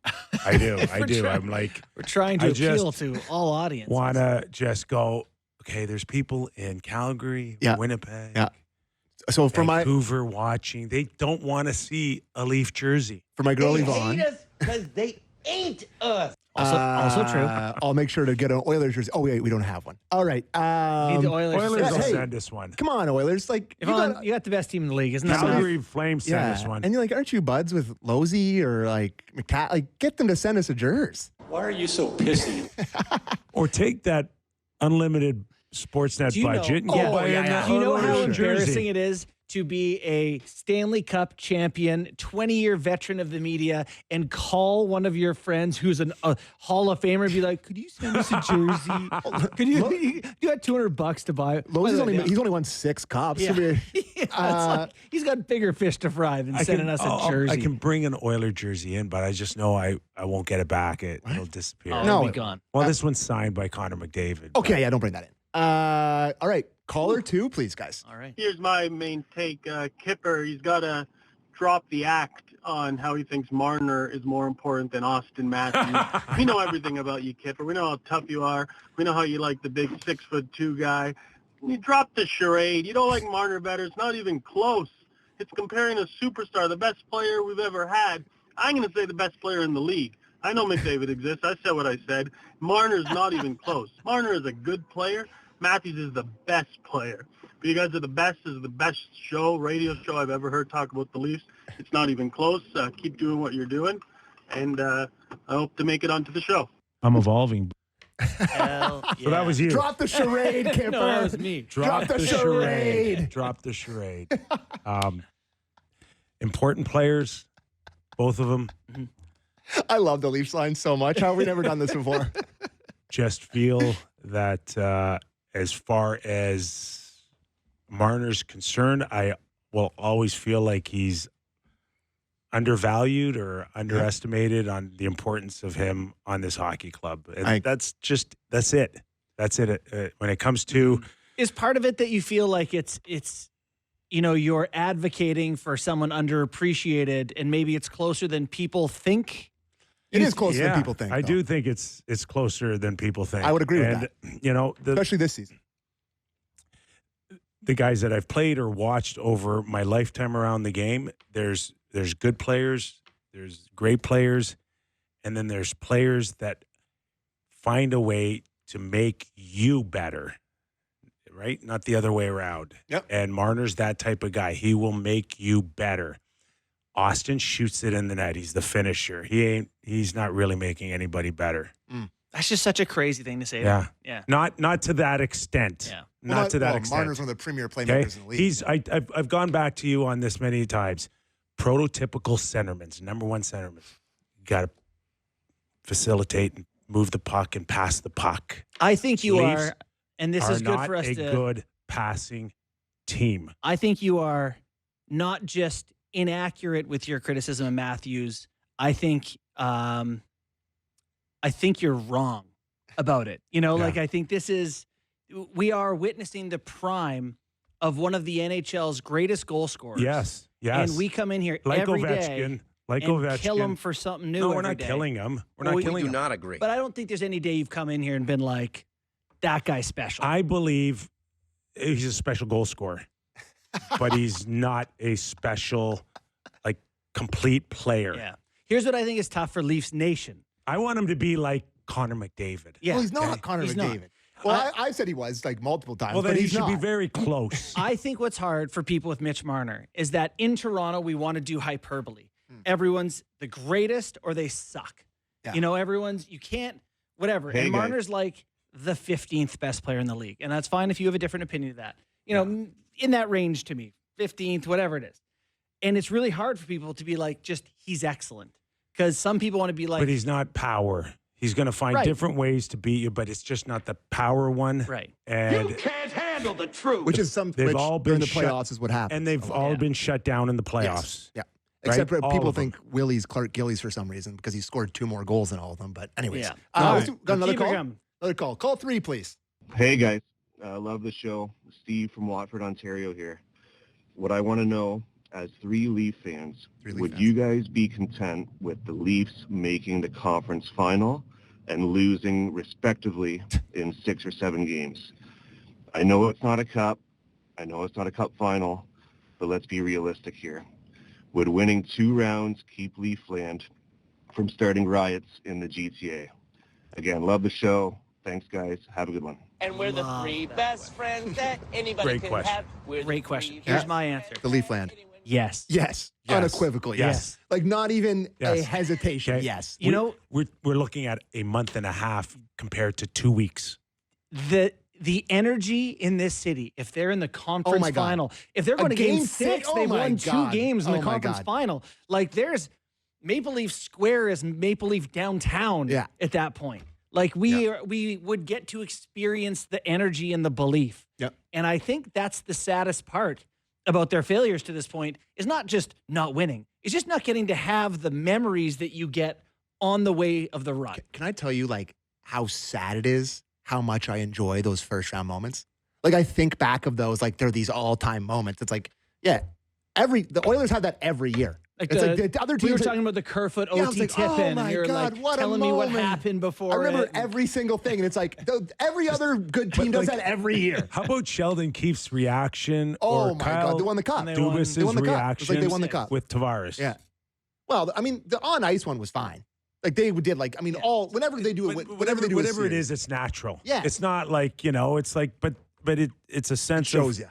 I do. I do. I'm like, We're trying to I appeal just to all audiences. want to just go, okay, there's people in Calgary, Yeah. Winnipeg, Yeah. So for my Vancouver watching. They don't want to see a Leaf jersey. girl Yvonne. because they ain't us. Also true. I'll make sure to get an Oilers jersey. Oh, wait, we don't have one. All right. Need the Oilers. Oilers yeah, will hey. send us one. Come on, Oilers. Like, Yvonne, you got the best team in the league, isn't that enough? Calgary Flames send us one. And you're like, aren't you buds with Losey or like McCabe? Like, get them to send us a jersey. Why are you so pissy? Or take that unlimited Sportsnet Do you know- budget and Oh, go buy yeah, a yeah. Do you know how Oilers embarrassing jersey. it is to be a Stanley Cup champion, 20-year veteran of the media, and call one of your friends who's a Hall of Famer and be like, could you send us a jersey? Could you got $200 to buy? He's only won 6 cups. Yeah. I mean, It's like, he's got bigger fish to fry than sending us a jersey. I can bring an Oiler jersey in, but I just know I won't get it back. It'll disappear. Oh, No. it'll be gone. Well, this one's signed by Connor McDavid. okay, yeah, don't bring that in. All right. Caller 2, please, guys. All right. Here's my main take. Kyper, he's got to drop the act on how he thinks Marner is more important than Austin Matthews. We know everything about you, Kyper. We know how tough you are. We know how you like the big 6'2" guy. You drop the charade. You don't like Marner better. It's not even close. It's comparing a superstar, the best player we've ever had. I'm going to say the best player in the league. I know McDavid exists. I said what I said. Marner's not even close. Marner is a good player. Matthews is the best player. But you guys are the best. This is the best radio show I've ever heard talk about the Leafs. It's not even close. Keep doing what you're doing. And I hope to make it onto the show. I'm evolving. Hell So that was you. Drop the charade, Kipper. No, that was me. Drop the charade. Drop the charade. Important players, both of them. I love the Leafs line so much. How have we never done this before? Just feel that as far as Marner's concerned, I will always feel like he's undervalued or underestimated on the importance of him on this hockey club. And that's it. That's it. When it comes to Is part of it that you feel like it's you're advocating for someone underappreciated and maybe it's closer than people think? It is closer than people think. I though. do think it's closer than people think. I would agree with that. You know, Especially this season. the guys that I've played or watched over my lifetime around the game, there's good players, there's great players, and then there's players that find a way to make you better, right? Not the other way around. Yep. And Marner's that type of guy. He will make you better. Austin shoots it in the net. He's the finisher. He's not really making anybody better. That's just such a crazy thing to say. Yeah. Yeah. Not to that extent. Yeah. Not to that extent. Marner's one of the premier playmakers in the league. I've gone back to you on this many times. Prototypical centermen, number one centerman. You got to facilitate and move the puck and pass the puck. I think you Leafs are, and this is good for us a to. good passing team. I think you are not just inaccurate with your criticism of Matthews. I think you're wrong about it. Like I think we are witnessing the prime of one of the NHL's greatest goal scorers. Yes. And we come in here every day and kill him for something new. No, we're not day. killing him. We're not killing him. do not agree. But I don't think there's any day you've come in here and been like, that guy's special. I believe he's a special goal scorer, but he's not a special, complete player. Yeah. Here's what I think is tough for Leafs Nation. I want him to be like Connor McDavid. Yeah. Well, he's not Connor He's McDavid. Not. Well, I said he was multiple times. Well, then but he he's should not. be very close. I think what's hard for people with Mitch Marner is that in Toronto, we want to do hyperbole. Everyone's the greatest or they suck. Yeah. You can't, whatever. Hey, and guys. Marner's like the 15th best player in the league. And that's fine if you have a different opinion of that. In that range to me, 15th, whatever it is. And it's really hard for people to be like, he's excellent. Because some people want to be like. But he's not power. He's going to find different ways to beat you, but it's just not the power one. Right. And You can't handle the truth. Which is they've all been during the shut- playoffs is what happens. and they've all been shut down in the playoffs. Yes. Yeah. Right? Except for All people of them. think Willie's Clark Gillies for some reason because he scored 2 more goals than all of them. But anyways, Yeah. let's got another Keep it call. coming. Another call. Call 3, please. Hey guys, love the show. Steve from Watford, Ontario here. What I want to know, as 3 Leaf fans, would you guys be content with the Leafs making the conference final and losing respectively in 6 or 7 games? I know it's not a cup. I know it's not a cup final, but let's be realistic here. Would winning 2 rounds keep Leafland from starting riots in the GTA? Again, love the show. Thanks, guys. Have a good one. And we're the 3 best friends that anybody Great can question. have. We're Great the question. 3 Here's best my answer. The Leafland. Yes. Yes. Yes. Unequivocally. Yes. Like not even a Yes. hesitation. Okay. Yes. We're looking at a month and a half compared to 2 weeks. The energy in this city, if they're in the conference my God. final, if they're going to game 6, Oh they've my won God. 2 games in the Oh my conference God. final. Like there's Maple Leaf Square is Maple Leaf downtown at that point. Like we would get to experience the energy and the belief. Yep. And I think that's the saddest part about their failures to this point is not just not winning. It's just not getting to have the memories that you get on the way of the run. Can I tell you how sad it is how much I enjoy those first round moments? Like I think back of those they're these all-time moments. It's the Oilers have that every year. Like It's the other teams we were talking about the Kerfoot Yeah, I OT was like, tip-in, oh and my you're God, like what a telling me what moment. happened before. I remember it. every single thing, and it's every other good team does that every year. How about Sheldon Keefe's reaction Oh or my Kyle God, they won the cup. They won- Dubas's They won the cup. It was reaction like they won the cup. with Tavares? Yeah. Well, I mean, the on ice one was fine. Like they did, all whenever they do it, whenever they do whatever it series, is, it's natural. Yeah. It's not it's but it's a it sense shows of you.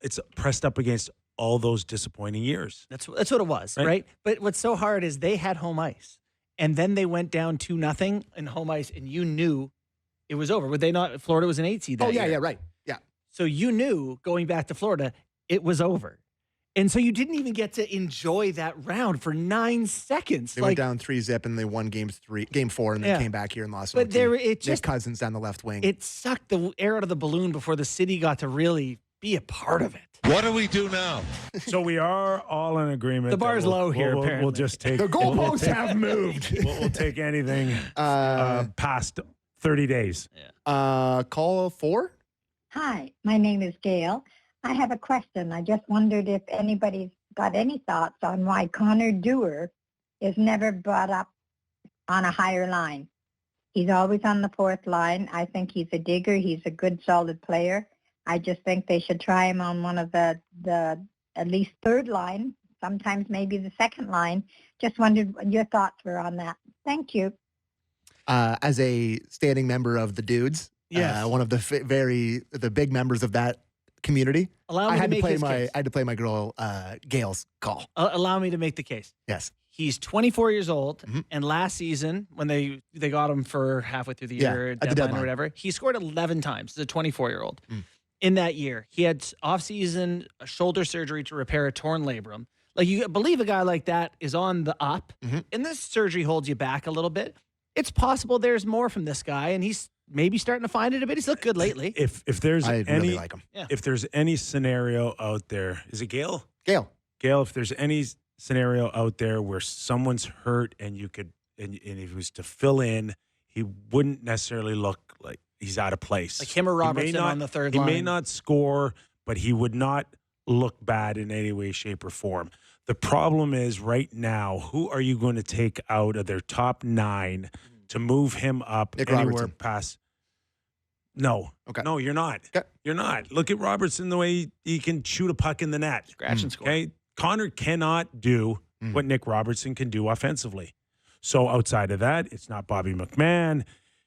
it's pressed up against all those disappointing years. That's what it was, Right. right? But what's so hard is they had home ice, and then they went down 2-0 in home ice, and you knew it was over. Would they not? Florida was an 8 seed. Oh That yeah, year. yeah, right, yeah. So you knew going back to Florida, it was over. And so you didn't even get to enjoy that round for 9 seconds. They went down 3-0 and they won game 4, and then Yeah. came back here and lost. But OT. it just Nick Cousins down the left wing. it sucked the air out of the balloon before the city got to really be a part of it. What do we do now? So we are all in agreement. The that bar's low here, We'll apparently. just take The goalposts have moved. We'll take anything past 30 days. Call 4. Hi, my name is Gail. I have a question. I just wondered if anybody's got any thoughts on why Connor Dewar is never brought up on a higher line. He's always on the 4th line. I think he's a digger. He's a good, solid player. I just think they should try him on one of the at least 3rd line, sometimes maybe the second line. Just wondered what your thoughts were on that. Thank you. As a standing member of the Dudes, Yes. one of the big members of that community, Allow me I had to to make play his case. I had to play my girl Gail's call. Allow me to make the case. Yes. He's 24 years old, Mhm. and last season, when they got him for halfway through the Yeah, year, at the deadline deadline. or whatever, he scored 11 times as a 24-year-old. Mm. In that year, he had off-season shoulder surgery to repair a torn labrum. Like, you believe a guy like that is on the up, Mhm. and this surgery holds you back a little bit. It's possible there's more from this guy, and he's maybe starting to find it a bit. He's looked good lately. If there's I any really like him. if there's any scenario out there, is it Gail? Gail. Gail, if there's any scenario out there where someone's hurt and you could and if he was to fill in, he wouldn't necessarily look like he's out of place. Like him or He may Robertson not- on the third He line. may not score, but he would not look bad in any way, shape, or form. The problem is right now, who are you going to take out of their top 9 to move him up Nick anywhere Robertson. past? No. Okay. No, you're not. Okay. You're not. Look at Robertson, the way he can shoot a puck in the net. Scratch and score. Okay. Connor cannot do what Nick Robertson can do offensively. So outside of that, it's not Bobby McMahon.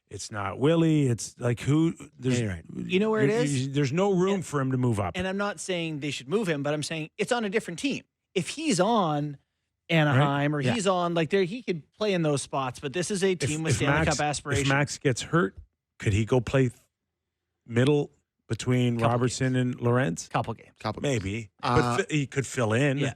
It's not Willie. It's like who? There's, you're right. You know where it is? There's no room for him to move up. And I'm not saying they should move him, but I'm saying it's on a different team. If he's on Anaheim or Yeah. he's on like there, he could play in those spots. But this is a team with Stanley Cup aspirations. If Max gets hurt, could he go play middle between Couple Robertson and Lorentz? Couple games. Maybe, but he could fill in. Yeah.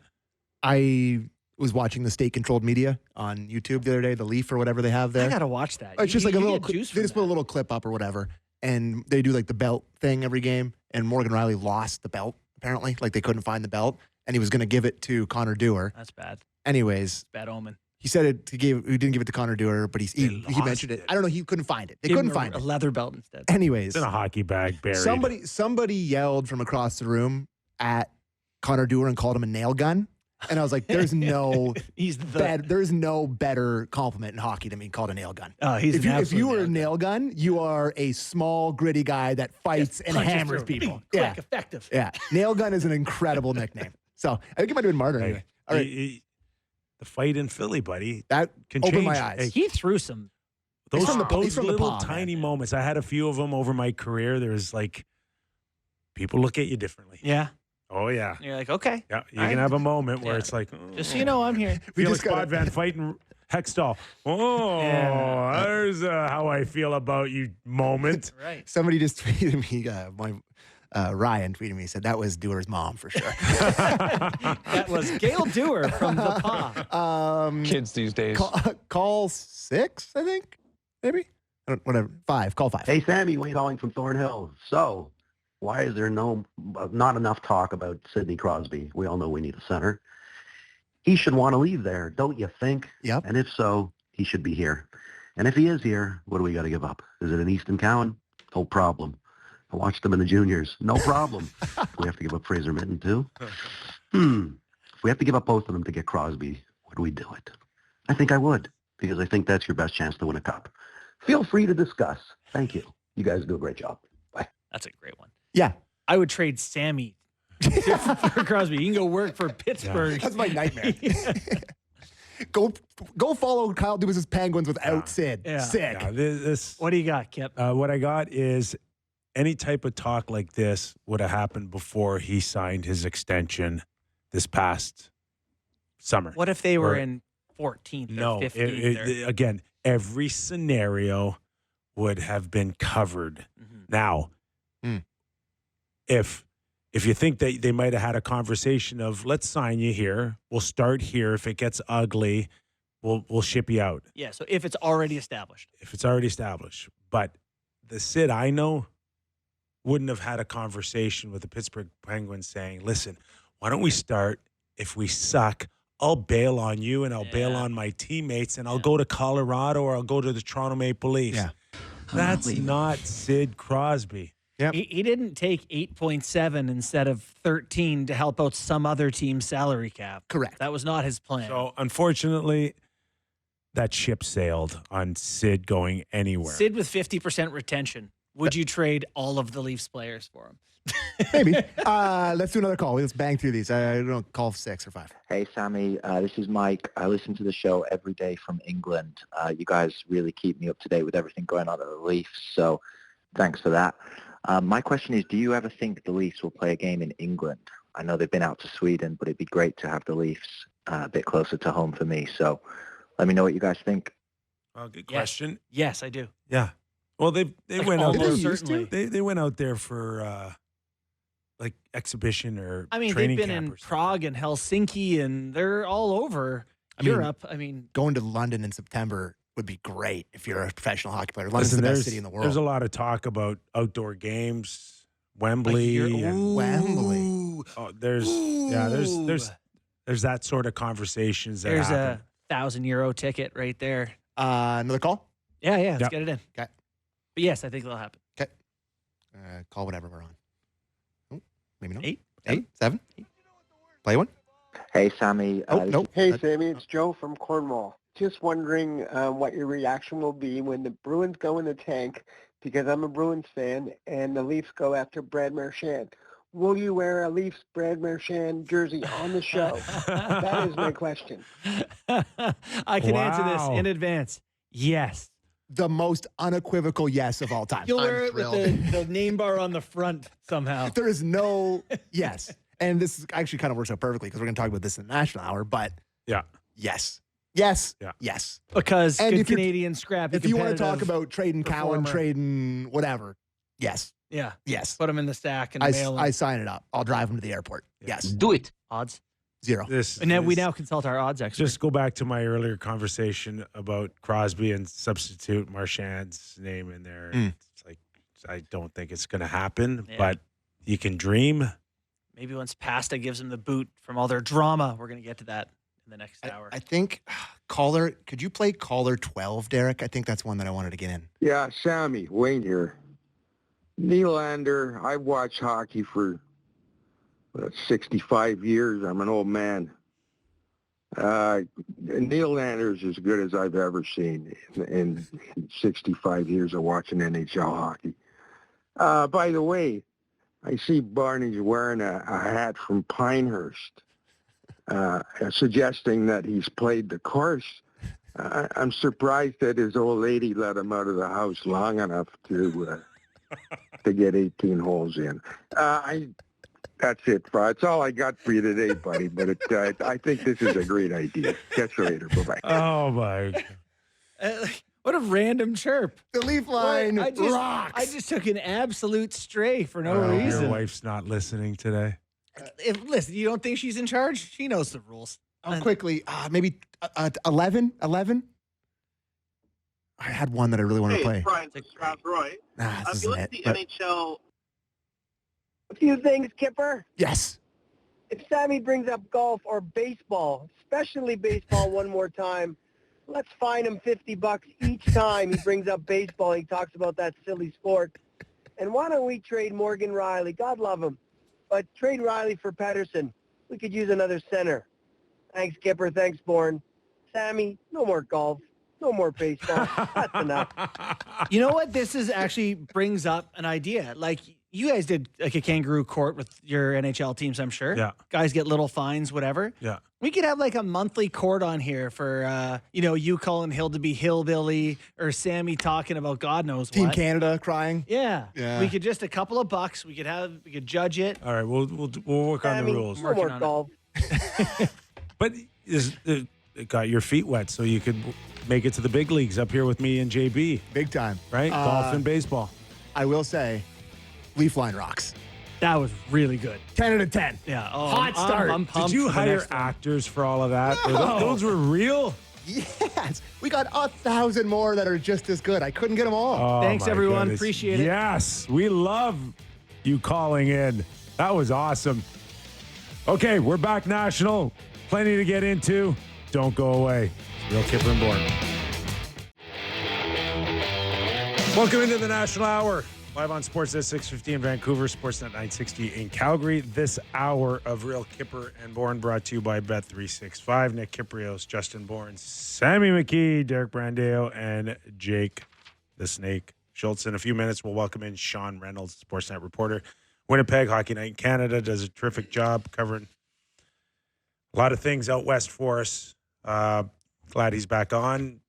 I was watching the state-controlled media on YouTube the other day, the Leaf or whatever they have there. I gotta watch that. It's just like a You little. get juice They from just put a that. little clip up or whatever, and they do like the belt thing every game. And Morgan Riley lost the belt apparently, like they couldn't find the belt, and he was going to give it to Connor Dewar. That's bad. Anyways, Bad omen. he said it. He didn't give it to Connor Dewar, but he lost mentioned it. it. I don't know. He couldn't find it. They Give couldn't him find a it. leather belt instead. Anyways, It's in a hockey bag buried. somebody yelled from across the room at Connor Dewar and called him a nail gun. And I was like, "There's no He's the there's no better compliment in hockey than being called a nail gun. Oh, he's If an you absolute were a gun. nail gun, you are a small, gritty guy that fights and Punches hammers through. people. Quick, effective. Yeah, nail gun is an incredible nickname. So I think it might have been Martyr anyway. All right, the fight in Philly, buddy, that can opened change. my eyes. Hey, He threw some. those from the- he's those from the little Paw, tiny man. moments. I had a few of them over my career. There's like people look at you differently. Yeah. Oh yeah. You're like, okay. Yeah, you All can right. have a moment where Yeah. it's like, Just so you know, I'm here. We Felix just gotta- Potvin fighting Hextall. Oh, Yeah. there's a how I feel about you moment. Right. Somebody just tweeted me. Ryan tweeted me. Said that was Dewar's mom for sure. That was Gail Dewar from the Paw. Kids these days. Call 6, I think, maybe. I don't, whatever. 5. Call 5. Hey, Sammy, Wayne calling from Thornhill. So, why is there not enough talk about Sidney Crosby? We all know we need a center. He should want to leave there, don't you think? Yep. And if so, he should be here. And if he is here, what do we got to give up? Is it an Easton Cowan? No problem. I watched him in the juniors. No problem. We have to give up Fraser Minton, too? If we have to give up both of them to get Crosby, would we do it? I think I would, because I think that's your best chance to win a cup. Feel free to discuss. Thank you. You guys do a great job. Bye. That's a great one. Yeah. I would trade Sammy for Crosby. You can go work for Pittsburgh. That's my nightmare. Go follow Kyle Dubas' Penguins without Sid. Yeah. Sick. Yeah, this What do you got, Kip? what I got is any type of talk like this would have happened before he signed his extension this past summer. What if they were Or- in 14th or No, 15th? again, every scenario would have been covered. Mhm. Now, Mm. if you think that they might have had a conversation of let's sign you here, we'll start here. If it gets ugly, we'll ship you out. Yeah, so if it's already established. If it's already established. But the Sid I know wouldn't have had a conversation with the Pittsburgh Penguins saying, listen, why don't we start? If we suck, I'll bail on you and I'll bail on my teammates and I'll go to Colorado or I'll go to the Toronto Maple Leafs. Yeah. That's not Sid Crosby. Yep. He didn't take 8.7 instead of 13 to help out some other team's salary cap. Correct. That was not his plan. So unfortunately, that ship sailed on Sid going anywhere. Sid with 50% retention. Would you trade all of the Leafs players for him? Maybe. Let's do another call. Let's bang through these. I don't know, call 6 or 5. Hey, Sammy. This is Mike. I listen to the show every day from England. You guys really keep me up to date with everything going on at the Leafs, so thanks for that. My question is, do you ever think the Leafs will play a game in England? I know they've been out to Sweden, but it'd be great to have the Leafs a bit closer to home for me. So let me know what you guys think. Oh, good question. Yes, I do. Yeah. Well, they went out there. Almost certainly. They went out there for like exhibition or I mean, training they've been camp in or something. Prague and Helsinki, and they're all over Europe. Going to London in September would be great if you're a professional hockey player. London's Listen, the best city in the world. There's a lot of talk about outdoor games, Wembley. Wembley. Oh, there's that sort of conversations that There's happen. a €1,000 ticket right there. Another call? Yeah, let's Yep. get it in. Okay. But yes, I think it'll happen. Okay. Call whatever we're on. Oh, maybe no. 8? 7? Play one? Hey, Sammy. Nope. Hey, Sammy, it's Joe from Cornwall. Just wondering what your reaction will be when the Bruins go in the tank, because I'm a Bruins fan, and the Leafs go after Brad Marchand. Will you wear a Leafs Brad Marchand jersey on the show? That is my question. I can answer this Wow. in advance. Yes. The most unequivocal yes of all time. You'll I'm wear it thrilled. with the name bar on the front somehow. There is no yes. And this actually kind of works out perfectly because we're going to talk about this in the national hour, but Yeah. yes. Yes. Yeah. Yes. Because And good if you're- Canadian scrappy If you want to talk competitive about trading Cowan, performer. trading whatever, yes. Yeah. Yes. Put them in the stack and I mail them. I sign it up. I'll drive them to the airport. Yes. Do it. Odds. 0. And then we now consult our odds expert. Just go back to my earlier conversation about Crosby and substitute Marchand's name in there. It's like, I don't think it's going to happen, Yeah. but you can dream. Maybe once Pasta gives them the boot from all their drama, we're going to get to that in the next hour. I think caller, could you play caller 12, Derek? I think that's one that I wanted to get in. Yeah, Sammy, Wayne here. Nylander, I've watched hockey for 65 years. I'm an old man. Nylander's as good as I've ever seen in 65 years of watching NHL hockey. By the way, I see Barney's wearing a hat from Pinehurst, suggesting that he's played the course. I'm surprised that his old lady let him out of the house long enough to get 18 holes in. That's it, That's all I got for you today, buddy. But I think this is a great idea. Catch you later. Bye-bye. Oh, my God. What a random chirp. The Leaf line rocks. I just took an absolute stray for no Your reason. wife's not listening today. Listen, you don't think she's in charge? She knows the rules. Quickly, maybe 11? 11? I had one that I really wanted to play. Brian from Strathroy. This If isn't you look it, at the but- NHL, A few things, Kipper. Yes. If Sammy brings up golf or baseball, especially baseball one more time, let's fine him $50 each time he brings up baseball. He talks about that silly sport. And why don't we trade Morgan Riley? God love him. But trade Riley for Pettersson. We could use another center. Thanks, Kipper. Thanks, Bourne. Sammy, no more golf. No more baseball. That's enough. You know what? This is actually brings up an idea. Like, you guys did like a kangaroo court with your NHL teams, I'm sure. Yeah. Guys get little fines, whatever. Yeah. We could have like a monthly court on here for, you calling Hill to be hillbilly or Sammy talking about God knows Team what. Canada crying. Yeah. Yeah. We could just a couple of bucks. We could judge it. All right, we'll work on the Sammy, rules. no more on it. golf. But it got your feet wet so you could make it to the big leagues up here with me and JB, Big time. right? Golf and baseball. I will say, Leaf line rocks. That was really good. 10 out of 10. Yeah. Oh, Hot start. I'm pumped Did you for the hire next one. actors for all of that? No. Those were real? Yes. We got 1,000 more that are just as good. I couldn't get them all. Oh, Thanks, my everyone. goodness. Appreciate it. Yes, we love you calling in. That was awesome. Okay, we're back national. Plenty to get into. Don't go away. Real Kyper and Bourne. Welcome into the National Hour. Live on Sportsnet 650 in Vancouver, Sportsnet 960 in Calgary. This hour of Real Kyper and Bourne brought to you by Bet365. Nick Kypreos, Justin Bourne, Sammy McKee, Derek Brandeo, and Jake the Snake Schultz. In a few minutes, we'll welcome in Sean Reynolds, Sportsnet reporter. Winnipeg Hockey Night in Canada does a terrific job covering a lot of things out west for us. Glad he's back on.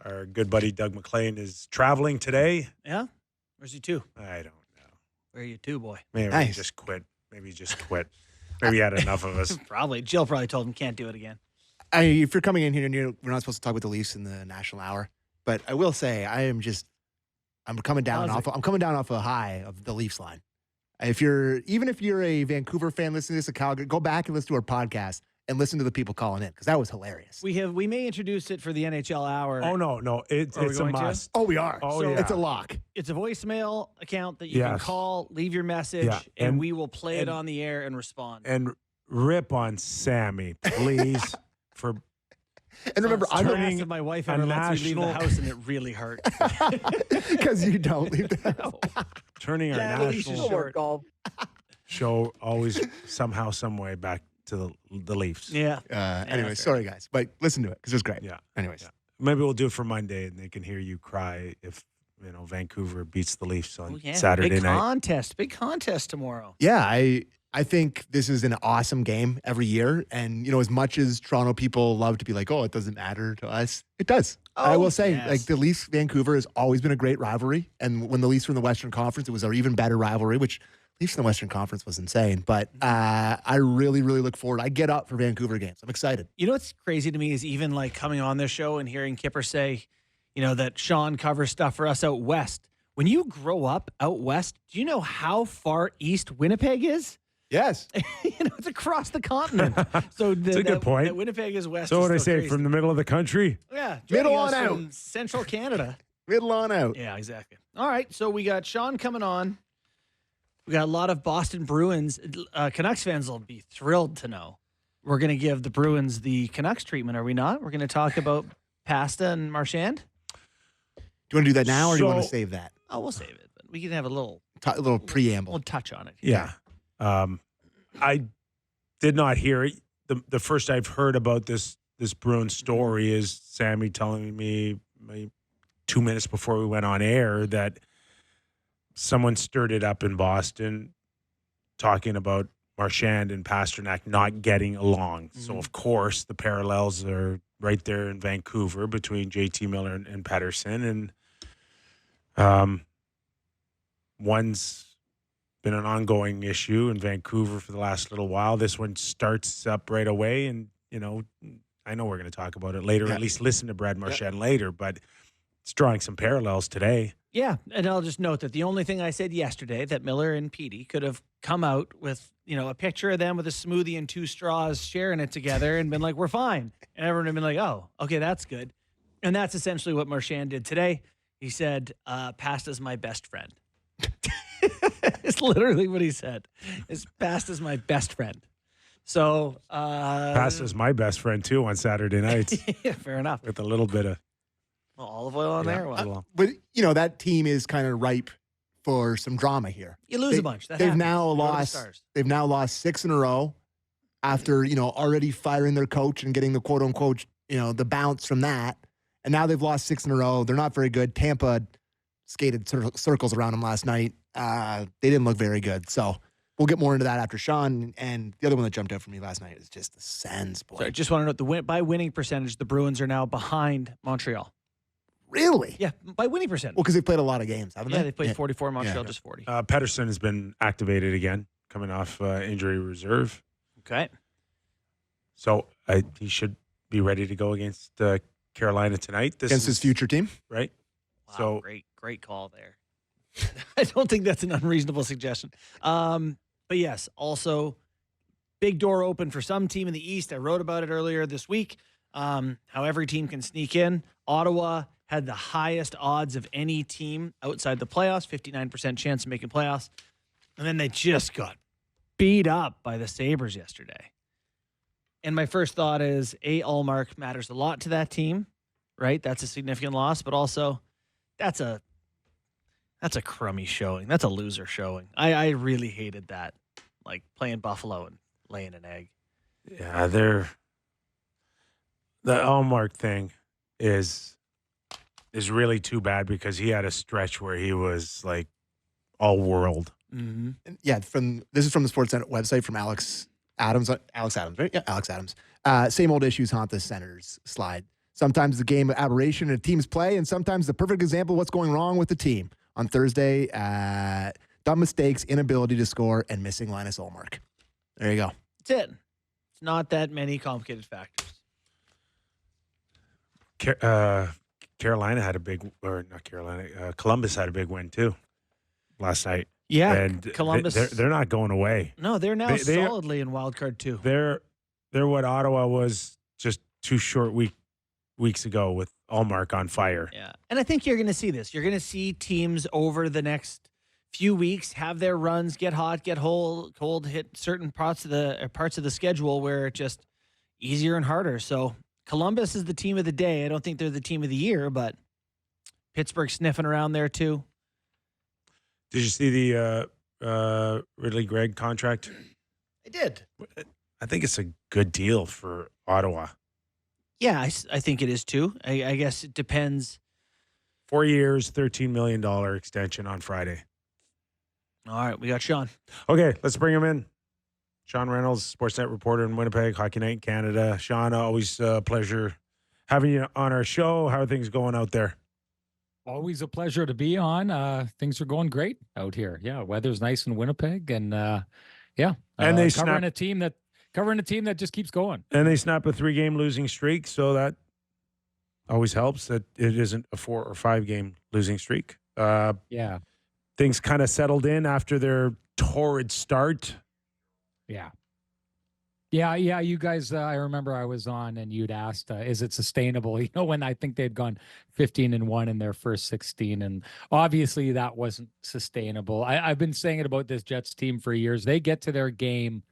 Our good buddy Doug McLean is traveling today. Yeah? Where's he to? I don't know. Where are you to, boy? Maybe he just quit. Maybe he had enough of us. Probably. Jill probably told him can't do it again. If you're coming in here, we're not supposed to talk about the Leafs in the national hour, but I will say I'm coming down off a high of the Leafs line. Even if you're a Vancouver fan listening to this, a Calgary, go back and listen to our podcast and listen to the people calling in because that was hilarious. We may introduce it for the NHL hour. Oh no, it's a must. Oh, we are. Oh, yeah. It's a lock. It's a voicemail account that you can call, leave your message, and we will play it on the air and respond. And rip on Sammy, please. And remember, I'm turning my wife ever lets me leave the house, and it really hurt because you don't leave the house. Turning our national show always somehow, some way back to the Leafs. Yeah. Anyway, sorry guys, but listen to it because it was great. Yeah. Anyways, maybe we'll do it for Monday, and they can hear you cry if Vancouver beats the Leafs on Saturday Saturday night. Big contest tomorrow. Yeah, I think this is an awesome game every year. And, as much as Toronto people love to be like, oh, it doesn't matter to us, it does. I will say, the Leafs-Vancouver has always been a great rivalry. And when the Leafs were in the Western Conference, it was an even better rivalry, which Leafs in the Western Conference was insane. But I really, really look forward. I get up for Vancouver games. I'm excited. You know what's crazy to me is even like coming on this show and hearing Kyper say, that Sean covers stuff for us out west. When you grow up out west, do you know how far east Winnipeg is? Yes. It's across the continent. So that's a good point. That Winnipeg is west. So what I say, crazy. from the middle of the country? Yeah. Middle on out. From central Canada. Middle on out. Yeah, exactly. All right. So we got Sean coming on. We got a lot of Boston Bruins. Canucks fans will be thrilled to know. We're going to give the Bruins the Canucks treatment, are we not? We're going to talk about Pasta and Marchand. Do you want to do that now or do you want to save that? Oh, we'll save it. But we can have a little preamble. We'll touch on it. Yeah. I did not hear it. The first I've heard about this Bruins story is Sammy telling me 2 minutes before we went on air that someone stirred it up in Boston talking about Marchand and Pastrňák not getting along. Mm-hmm. So, of course, the parallels are right there in Vancouver between JT Miller and Pettersson. And one's been an ongoing issue in Vancouver for the last little while. This one starts up right away. And, I know we're going to talk about it later, at least listen to Brad Marchand later, but it's drawing some parallels today. Yeah, and I'll just note that the only thing I said yesterday that Miller and Petey could have come out with, a picture of them with a smoothie and 2 straws sharing it together and been like, we're fine. And everyone had been like, oh, okay, that's good. And that's essentially what Marchand did today. He said, Pasta's my best friend. It's literally what he said. Pasta's my best friend. So Pasta's my best friend too on Saturday nights. Yeah, fair enough. With a little bit of olive oil on there. But that team is kind of ripe for some drama here. You lose a bunch. They've now lost 6 in a row after already firing their coach and getting the quote unquote the bounce from that, and now they've lost 6 in a row. They're not very good. Tampa skated circles around them last night. They didn't look very good. So we'll get more into that after Sean. And the other one that jumped out for me last night is just the Sens, boy. So I just want to note by winning percentage, the Bruins are now behind Montreal. Really? Yeah, by winning percentage. Well, because they've played a lot of games, haven't they? Yeah, they played 44. Montreal just 40. Pettersson has been activated again, coming off injury reserve. Okay. So he should be ready to go against Carolina tonight. Against his future team? Right. Wow, so great call there. I don't think that's an unreasonable suggestion. But yes, also big door open for some team in the East. I wrote about it earlier this week. How every team can sneak in. Ottawa had the highest odds of any team outside the playoffs, 59% chance of making playoffs. And then they just got beat up by the Sabres yesterday. And my first thought is, Allmark matters a lot to that team, right? That's a significant loss, but also that's a crummy showing. That's a loser showing. I really hated that, like playing Buffalo and laying an egg. Yeah, the Allmark thing is is really too bad because he had a stretch where he was like all world. Mm-hmm. Yeah, this is from the Sportsnet website from Alex Adams. Alex Adams, right? Yeah, Alex Adams. Same old issues haunt the Senators slide. Sometimes the game of aberration in a team's play, and sometimes the perfect example of what's going wrong with the team. On Thursday, dumb mistakes, inability to score, and missing Linus Ullmark. There you go. That's it. It's not that many complicated factors. Carolina had a big, or not Carolina, Columbus had a big win too last night. Yeah, and Columbus. They're not going away. No, they're now solidly in wild card 2. They're what Ottawa was just 2 short weeks ago with Ullmark on fire. Yeah, and I think you're going to see this. You're going to see teams over the next few weeks have their runs, get hot, get cold, hit certain parts of the schedule where it's just easier and harder. So Columbus is the team of the day. I don't think they're the team of the year, but Pittsburgh sniffing around there too. Did you see the Ridley Gregg contract? I did. I think it's a good deal for Ottawa. Yeah, I think it is too. I guess it depends. 4 years, $13 million extension on Friday. All right, we got Sean. Okay, let's bring him in. Sean Reynolds, Sportsnet reporter in Winnipeg, Hockey Night in Canada. Sean, always a pleasure having you on our show. How are things going out there? Always a pleasure to be on. Things are going great out here. Yeah, weather's nice in Winnipeg, and and they covering a team that just keeps going. And they snap a 3-game losing streak, so that always helps. That it isn't a 4 or 5 game losing streak. Yeah, things kind of settled in after their torrid start. Yeah. You guys, I remember I was on and you'd asked, is it sustainable? You know, when I think they'd gone 15-1 in their first 16, and obviously that wasn't sustainable. I've been saying it about this Jets team for years. They get to their game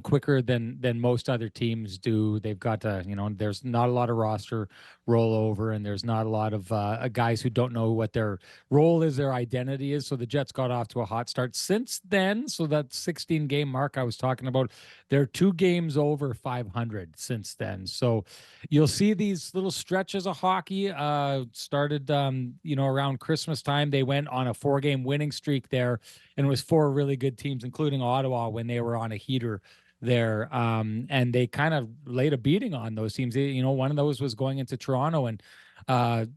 quicker than most other teams do. They've got there's not a lot of roster rollover, and there's not a lot of guys who don't know what their role is, their identity is. So the Jets got off to a hot start since then. So that 16-game mark I was talking about, they're 2 games over 500 since then. So you'll see these little stretches of hockey. Started around Christmas time. They went on a 4-game winning streak there, and it was 4 really good teams, including Ottawa, when they were on a heater there. And they kind of laid a beating on those teams. One of those was going into Toronto and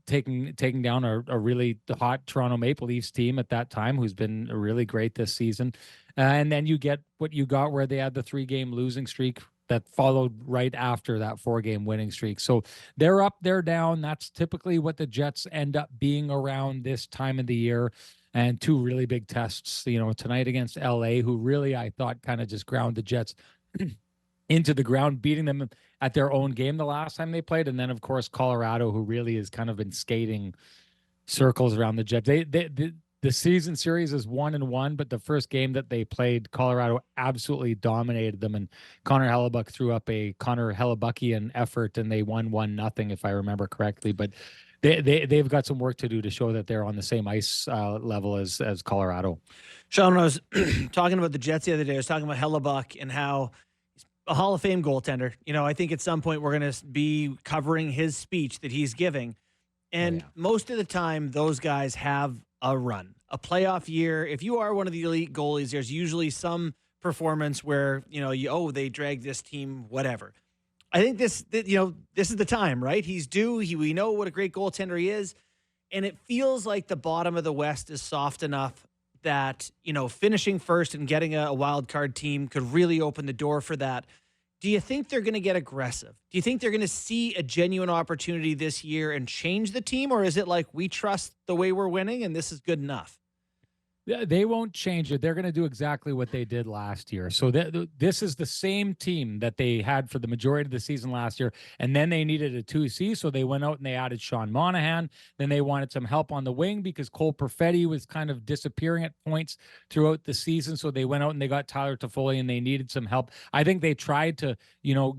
taking down a really hot Toronto Maple Leafs team at that time, who's been really great this season. And then you get what you got, where they had the 3-game losing streak that followed right after that 4-game winning streak. So they're up, they're down. That's typically what the Jets end up being around this time of the year. And 2 really big tests, tonight against LA, who really, I thought, kind of just ground the Jets into the ground, beating them at their own game the last time they played. And then, of course, Colorado, who really has kind of been skating circles around the Jets. The season series is 1-1, but the first game that they played, Colorado absolutely dominated them, and Connor Hellebuck threw up a Connor Hellebuckian effort, and they won 1-0, if I remember correctly. But they've got some work to do to show that they're on the same ice level as Colorado. Sean, when I was talking about the Jets the other day, I was talking about Hellebuck and how he's a Hall of Fame goaltender. I think at some point we're going to be covering his speech that he's giving. And most of the time, those guys have a run, a playoff year. If you are one of the elite goalies, there's usually some performance where, they dragged this team, whatever. I think this is the time, right? He's due. We know what a great goaltender he is. And it feels like the bottom of the West is soft enough that, finishing first and getting a wild card team could really open the door for that. Do you think they're going to get aggressive? Do you think they're going to see a genuine opportunity this year and change the team? Or is it like, we trust the way we're winning and this is good enough? They won't change it. They're going to do exactly what they did last year. So this is the same team that they had for the majority of the season last year. And then they needed a 2C. So they went out and they added Sean Monahan. Then they wanted some help on the wing because Cole Perfetti was kind of disappearing at points throughout the season. So they went out and they got Tyler Toffoli, and they needed some help. I think they tried to,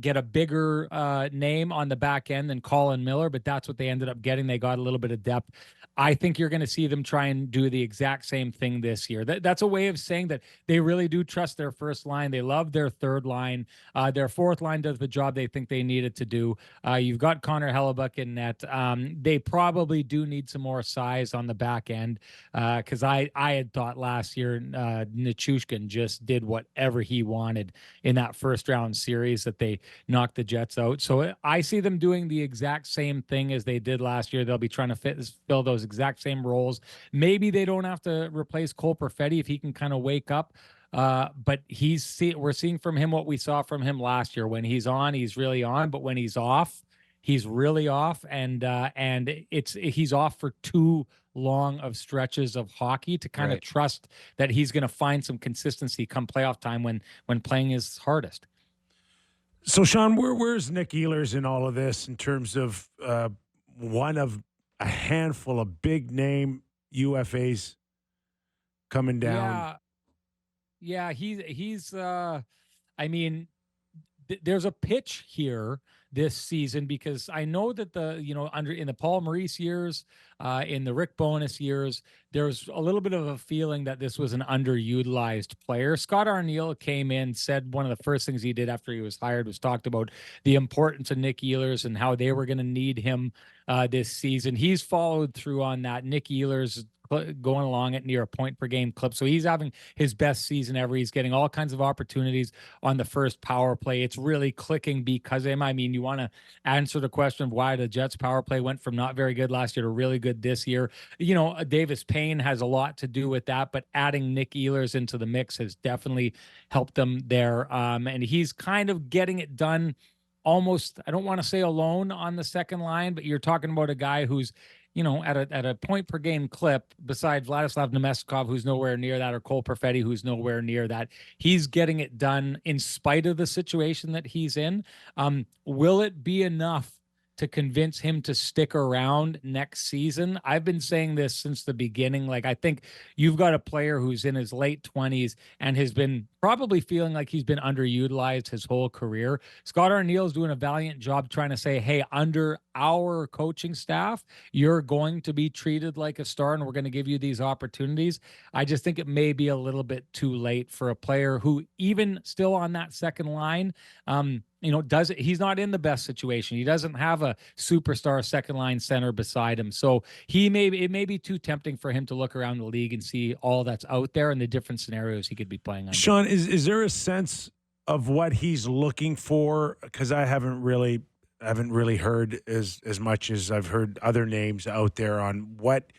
get a bigger name on the back end than Colin Miller, but that's what they ended up getting. They got a little bit of depth. I think you're going to see them try and do the exact same thing doing this year. That's a way of saying that they really do trust their first line. They love their third line. Their fourth line does the job they think they need it to do. You've got Connor Hellebuck in net. They probably do need some more size on the back end because I had thought last year Nichushkin just did whatever he wanted in that first round series that they knocked the Jets out. So I see them doing the exact same thing as they did last year. They'll be trying to fill those exact same roles. Maybe they don't have to replace Cole Perfetti if he can kind of wake up. But we're seeing from him what we saw from him last year. When he's on, he's really on, but when he's off, he's really off, and he's off for too long of stretches of hockey to kind of trust that he's going to find some consistency come playoff time when playing his hardest. So, Sean, where's Nick Ehlers in all of this in terms of one of a handful of big name UFAs coming down? Yeah, he's I mean, there's a pitch here this season because I know that in the Paul Maurice years, in the Rick Bowness years, there's a little bit of a feeling that this was an underutilized player. Scott Arniel came in, said one of the first things he did after he was hired was talked about the importance of Nick Ehlers and how they were going to need him this season. He's followed through on that. Nick Ehlers going along at near a point per game clip. So he's having his best season ever. He's getting all kinds of opportunities on the first power play. It's really clicking because of him. I mean, you want to answer the question of why the Jets power play went from not very good last year to really good this year. Davis Payne has a lot to do with that, but adding Nick Ehlers into the mix has definitely helped them there. And he's kind of getting it done almost, I don't want to say alone on the second line, but you're talking about a guy who's at a point per game clip, besides Vladislav Nemestikov, who's nowhere near that, or Cole Perfetti, who's nowhere near that. He's getting it done in spite of the situation that he's in. Will it be enough to convince him to stick around next season? I've been saying this since the beginning. Like, I think you've got a player who's in his late 20s and has been probably feeling like he's been underutilized his whole career. Scott Arniel is doing a valiant job trying to say, hey, under our coaching staff, you're going to be treated like a star and we're going to give you these opportunities. I just think it may be a little bit too late for a player who, even still on that second line, he's not in the best situation. He doesn't have a superstar second line center beside him. So it may be too tempting for him to look around the league and see all that's out there and the different scenarios he could be playing on. Sean, is there a sense of what he's looking for? Because I haven't really heard as much as I've heard other names out there on what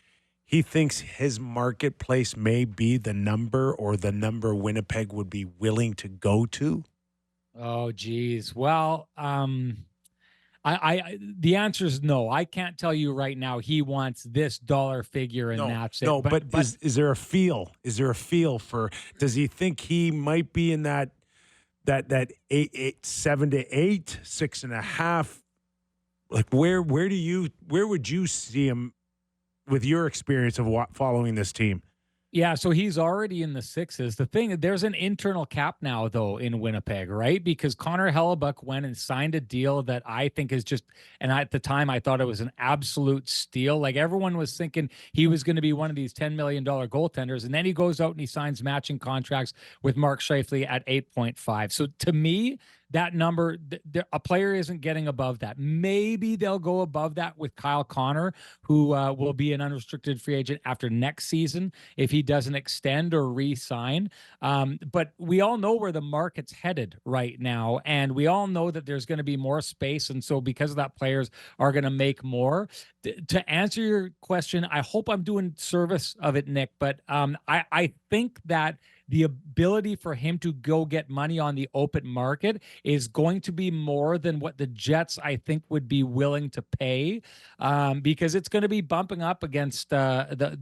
he thinks his marketplace may be, the number Winnipeg would be willing to go to. Oh, geez. Well, the answer is no. I can't tell you right now he wants this dollar figure and that's it. No, but is there a feel? Is there a feel for? Does he think he might be in that 7 to 8, 6.5? Like where would you see him with your experience of following this team? Yeah, so he's already in the sixes. The thing, there's an internal cap now, though, in Winnipeg, right? Because Connor Hellebuck went and signed a deal that I think is just, and at the time I thought it was an absolute steal. Like, everyone was thinking he was going to be one of these $10 million goaltenders, and then he goes out and he signs matching contracts with Mark Scheifele at 8.5. So to me, that number, a player isn't getting above that. Maybe they'll go above that with Kyle Connor, who will be an unrestricted free agent after next season if he doesn't extend or re-sign. But we all know where the market's headed right now, and we all know that there's going to be more space. And so because of that, players are going to make more. To answer your question, I hope I'm doing service of it, Nick, but I think that the ability for him to go get money on the open market is going to be more than what the Jets, I think, would be willing to pay, because it's going to be bumping up against the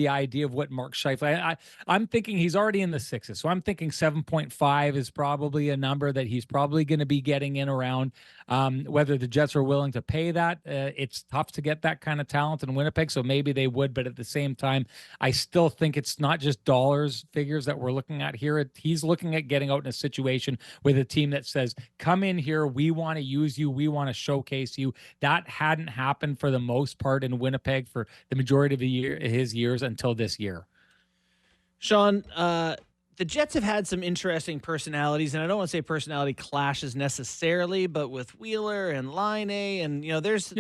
idea of what Mark Scheifele. I'm thinking he's already in the sixes, so I'm thinking 7.5 is probably a number that he's probably going to be getting in around. Whether the Jets are willing to pay that, it's tough to get that kind of talent in Winnipeg, so maybe they would. But at the same time, I still think it's not just dollars figures that we're looking at here. He's looking at getting out in a situation with a team that says, come in here, we want to use you, we want to showcase you. That hadn't happened for the most part in Winnipeg for the majority of his years until this year. Sean, the Jets have had some interesting personalities, and I don't want to say personality clashes necessarily, but with Wheeler and Line, and there's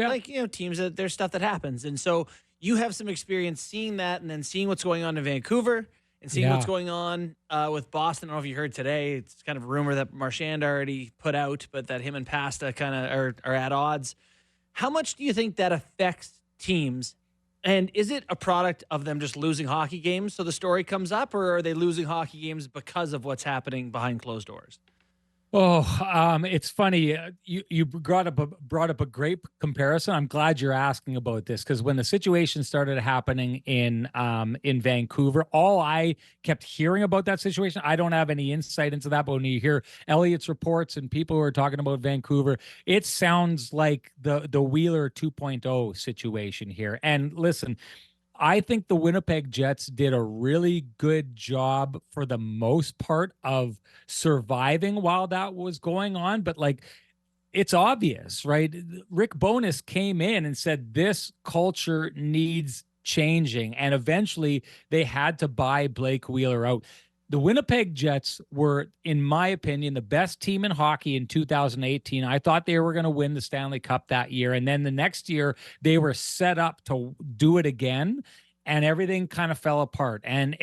teams that there's stuff that happens, and so you have some experience seeing that, and then seeing what's going on in Vancouver, and seeing what's going on with Boston. I don't know if you heard today; it's kind of a rumor that Marchand already put out, but that him and Pasta kind of are at odds. How much do you think that affects teams? And is it a product of them just losing hockey games so the story comes up, or are they losing hockey games because of what's happening behind closed doors? It's funny. You brought up a great comparison. I'm glad you're asking about this, because when the situation started happening in Vancouver, all I kept hearing about that situation, I don't have any insight into that, but when you hear Elliott's reports and people who are talking about Vancouver, it sounds like the Wheeler 2.0 situation here. And listen, I think the Winnipeg Jets did a really good job for the most part of surviving while that was going on. But it's obvious, right? Rick Bowness came in and said, this culture needs changing. And eventually they had to buy Blake Wheeler out. The Winnipeg Jets were, in my opinion, the best team in hockey in 2018. I thought they were going to win the Stanley Cup that year. And then the next year, they were set up to do it again, and everything kind of fell apart. And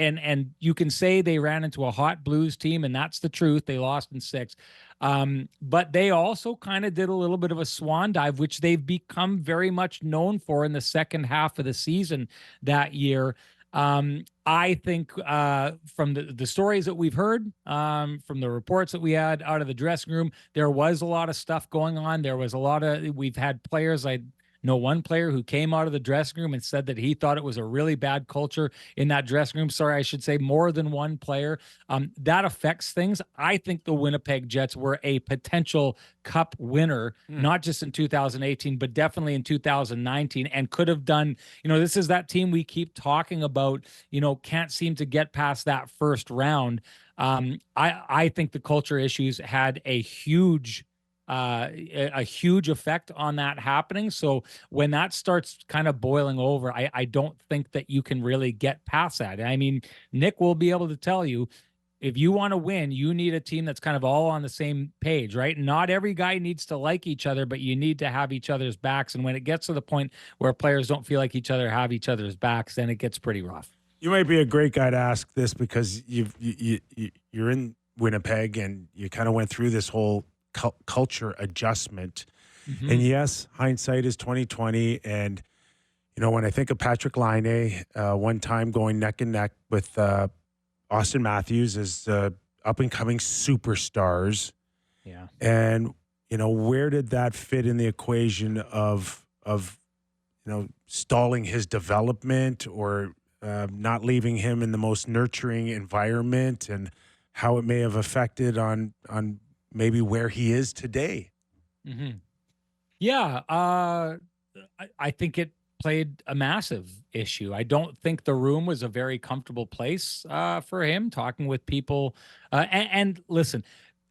you can say they ran into a hot Blues team, and that's the truth. They lost in 6. But they also kind of did a little bit of a swan dive, which they've become very much known for in the second half of the season that year. I think from the stories that we've heard, from the reports that we had out of the dressing room, there was a lot of stuff going on. There was we've had players, I know one player who came out of the dressing room and said that he thought it was a really bad culture in that dressing room. Sorry, I should say more than one player. That affects things. I think the Winnipeg Jets were a potential Cup winner, not just in 2018, but definitely in 2019, and could have done, this is that team we keep talking about, can't seem to get past that first round. I think the culture issues had a huge effect on that happening. So when that starts kind of boiling over, I don't think that you can really get past that. I mean, Nick will be able to tell you, if you want to win, you need a team that's kind of all on the same page, right? Not every guy needs to like each other, but you need to have each other's backs. And when it gets to the point where players don't feel like each other have each other's backs, then it gets pretty rough. You might be a great guy to ask this, because you're in Winnipeg and you kind of went through this whole culture adjustment. Mm-hmm. And yes, hindsight is 2020. And when I think of Patrick Laine, one time going neck and neck with Austin Matthews as up and coming superstars. Yeah. And where did that fit in the equation of stalling his development, or not leaving him in the most nurturing environment, and how it may have affected on maybe where he is today? Mm-hmm. Yeah, I think it played a massive issue. I don't think the room was a very comfortable place for him, talking with people. And listen,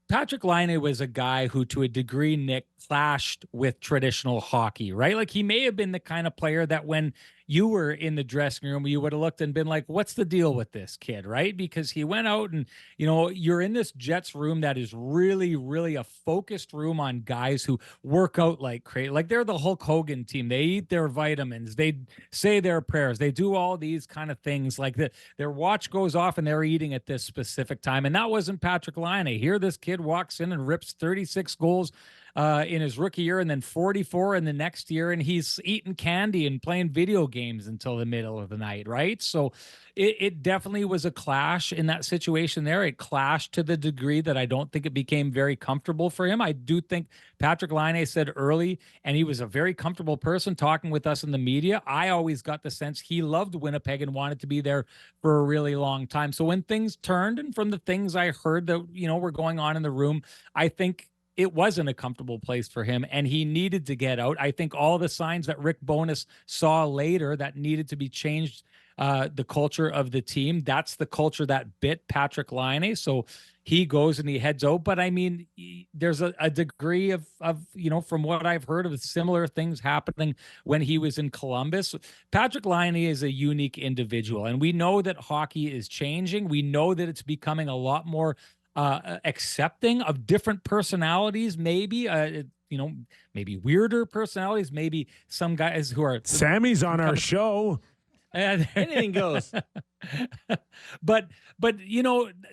Patrick Laine was a guy who, to a degree, Nick, clashed with traditional hockey, right? Like, he may have been the kind of player that when you were in the dressing room, you would have looked and been like, what's the deal with this kid, right? Because he went out and, you're in this Jets room that is really, really a focused room on guys who work out like crazy. Like, they're the Hulk Hogan team. They eat their vitamins. They say their prayers. They do all these kind of things. Like, their watch goes off and they're eating at this specific time. And that wasn't Patrick Laine. Here, this kid walks in and rips 36 goals in his rookie year, and then 44 in the next year, and he's eating candy and playing video games until the middle of the night, right? So it definitely was a clash in that situation there. It clashed to the degree that I don't think it became very comfortable for him. I do think Patrick Laine said early, and he was a very comfortable person talking with us in the media. I always got the sense he loved Winnipeg and wanted to be there for a really long time. So when things turned, and from the things I heard that, were going on in the room, I think it wasn't a comfortable place for him, and he needed to get out. I think all the signs that Rick Bowness saw later that needed to be changed, the culture of the team, that's the culture that bit Patrick Laine. So, he goes and he heads out. But I mean, there's a degree of, from what I've heard of similar things happening when he was in Columbus. Patrik Laine is a unique individual, and we know that hockey is changing. We know that it's becoming a lot more accepting of different personalities, maybe, maybe weirder personalities, maybe some guys who are. Sammy's on our show. Anything goes. But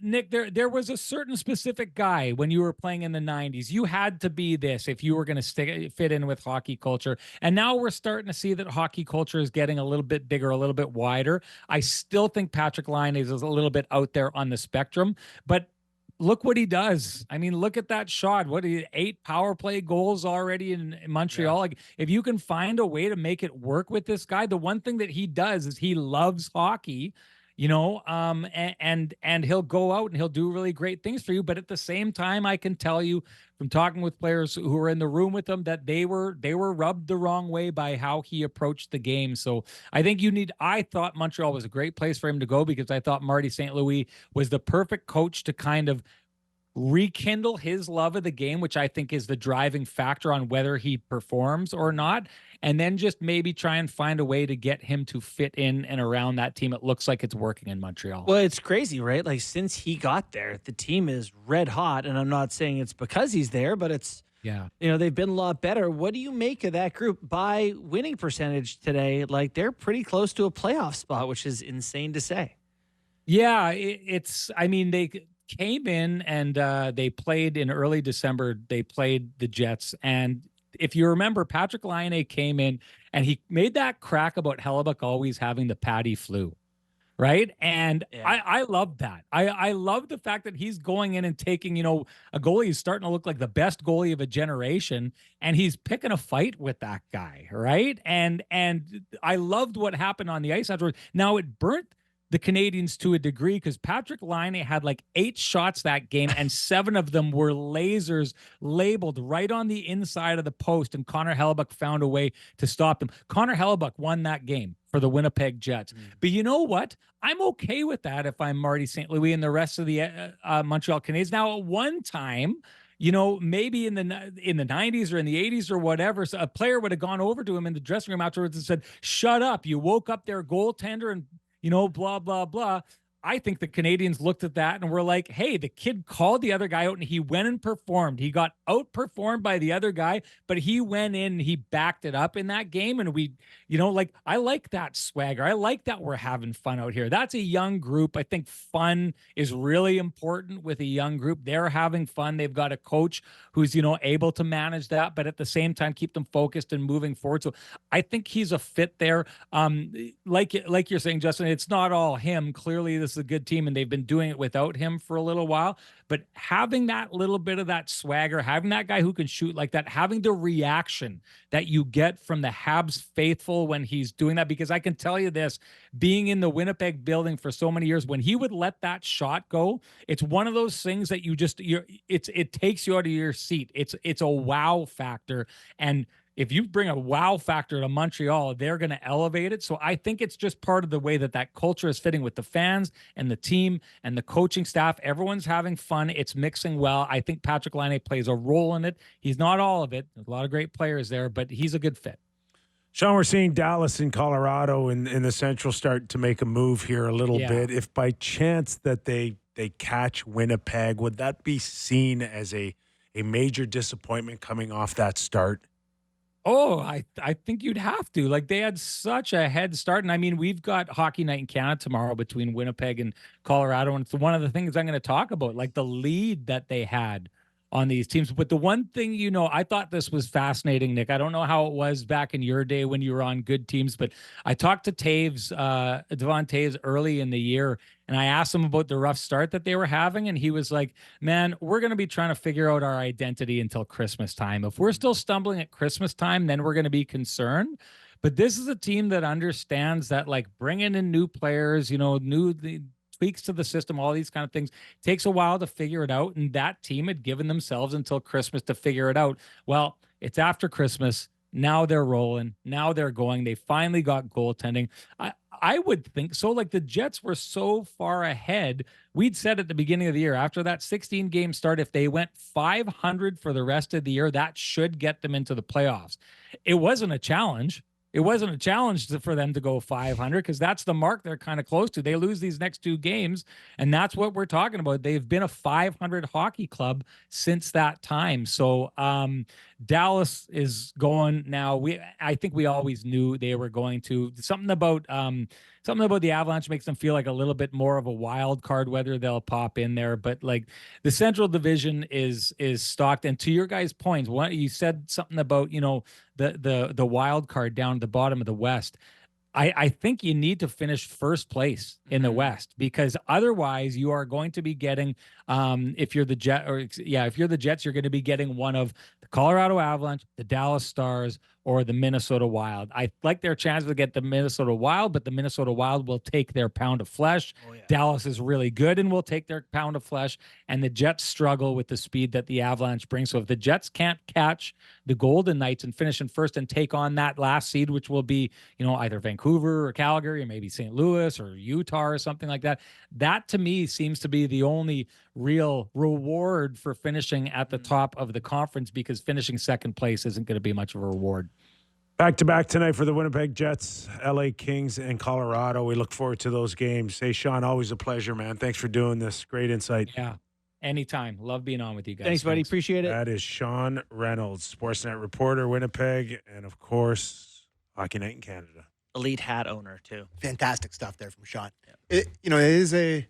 Nick, there was a certain specific guy when you were playing in the 90s. You had to be this if you were going to fit in with hockey culture. And now we're starting to see that hockey culture is getting a little bit bigger, a little bit wider. I still think Patrik Laine is a little bit out there on the spectrum, but look what he does. I mean, look at that shot. 8 power play goals already in Montreal. Yeah. Like, if you can find a way to make it work with this guy, the one thing that he does is he loves hockey, and he'll go out and he'll do really great things for you. But at the same time, I can tell you from talking with players who were in the room with him that they were rubbed the wrong way by how he approached the game. So I think I thought Montreal was a great place for him to go, because I thought Marty St. Louis was the perfect coach to kind of rekindle his love of the game, which I think is the driving factor on whether he performs or not, and then just maybe try and find a way to get him to fit in and around that team. It looks like it's working in Montreal. Well, it's crazy, right? Like, since he got there, the team is red hot, and I'm not saying it's because he's there, but it's, they've been a lot better. What do you make of that group by winning percentage today? Like, they're pretty close to a playoff spot, which is insane to say. Yeah, they came in and they played in early December. They played the Jets. And if you remember, Patrik Laine came in and he made that crack about Hellebuyck always having the Patty flu, right? And I love that. I love the fact that he's going in and taking, a goalie who's starting to look like the best goalie of a generation, and he's picking a fight with that guy, right? And I loved what happened on the ice afterwards. Now, it burnt the Canadians to a degree, because Patrik Laine had like 8 shots that game, and 7 of them were lasers labeled right on the inside of the post, and Connor Hellebuyck found a way to stop them. Connor Hellebuyck won that game for the Winnipeg Jets. But you know what? I'm okay with that if I'm Marty St. Louis and the rest of the Montreal Canadiens. Now, at one time, maybe in the 90s or in the 80s or whatever, so a player would have gone over to him in the dressing room afterwards and said, "Shut up. You woke up their goaltender," and blah, blah, blah. I think the Canadians looked at that and were like, hey, the kid called the other guy out and he went and performed. He got outperformed by the other guy, but he went in and he backed it up in that game. And we, I like that swagger. I like that we're having fun out here. That's a young group. I think fun is really important with a young group. They're having fun. They've got a coach who's, able to manage that, but at the same time, keep them focused and moving forward. So I think he's a fit there. Like you're saying, Justin, it's not all him. Clearly, this is a good team, and they've been doing it without him for a little while. But having that little bit of that swagger, having that guy who can shoot like that, having the reaction that you get from the Habs faithful when he's doing that, because I can tell you this, being in the Winnipeg building for so many years, when he would let that shot go, it's one of those things that it takes you out of your seat. It's a wow factor. And if you bring a wow factor to Montreal, they're going to elevate it. So I think it's just part of the way that culture is fitting with the fans and the team and the coaching staff. Everyone's having fun. It's mixing well. I think Patrik Laine plays a role in it. He's not all of it. There's a lot of great players there, but he's a good fit. Sean, we're seeing Dallas and Colorado in the Central start to make a move here a little bit. If by chance that they catch Winnipeg, would that be seen as a major disappointment coming off that start? Oh, I think you'd have to. Like, they had such a head start. And I mean, we've got Hockey Night in Canada tomorrow between Winnipeg and Colorado. And it's one of the things I'm going to talk about, like the lead that they had on these teams. But the one thing, I thought this was fascinating, Nick. I don't know how it was back in your day when you were on good teams, but I talked to Taves, Devon Taves early in the year, and I asked him about the rough start that they were having. And he was like, man, we're going to be trying to figure out our identity until Christmas time. If we're still stumbling at Christmas time, then we're going to be concerned. But this is a team that understands that, like, bringing in new players, the tweaks to the system, all these kind of things, takes a while to figure it out. And that team had given themselves until Christmas to figure it out. Well, it's after Christmas. Now they're rolling. Now they're going. They finally got goaltending. I would think so. Like the Jets were so far ahead. We'd said at the beginning of the year, after that 16-game start, if they went 500 for the rest of the year, that should get them into the playoffs. It wasn't a challenge. It wasn't a challenge for them to go 500 because that's the mark they're kind of close to. They lose these next 2 games, and that's what we're talking about. They've been a 500 hockey club since that time. So Dallas is going now. I think we always knew they were going to. Something about the Avalanche makes them feel like a little bit more of a wild card, whether they'll pop in there. But like the Central Division is stocked. And to your guys' points, you said something about the wild card down at the bottom of the West. I think you need to finish first place in the West because otherwise you are going to be getting if you're the Jets, you're going to be getting one of the Colorado Avalanche, the Dallas Stars, or the Minnesota Wild. I like their chances to get the Minnesota Wild, but the Minnesota Wild will take their pound of flesh. Oh, yeah. Dallas is really good and will take their pound of flesh, and the Jets struggle with the speed that the Avalanche brings. So if the Jets can't catch the Golden Knights and finish in first and take on that last seed, which will be, either Vancouver or Calgary or maybe St. Louis or Utah or something like that, that to me seems to be the only real reward for finishing at the top of the conference, because finishing second place isn't going to be much of a reward. Back-to-back tonight for the Winnipeg Jets, LA Kings, and Colorado. We look forward to those games. Hey, Sean, always a pleasure, man. Thanks for doing this. Great insight. Yeah, anytime. Love being on with you guys. Thanks, buddy. Appreciate it. That is Sean Reynolds, Sportsnet reporter, Winnipeg, and, of course, Hockey Night in Canada. Elite hat owner, too. Fantastic stuff there from Sean. Yeah. It is a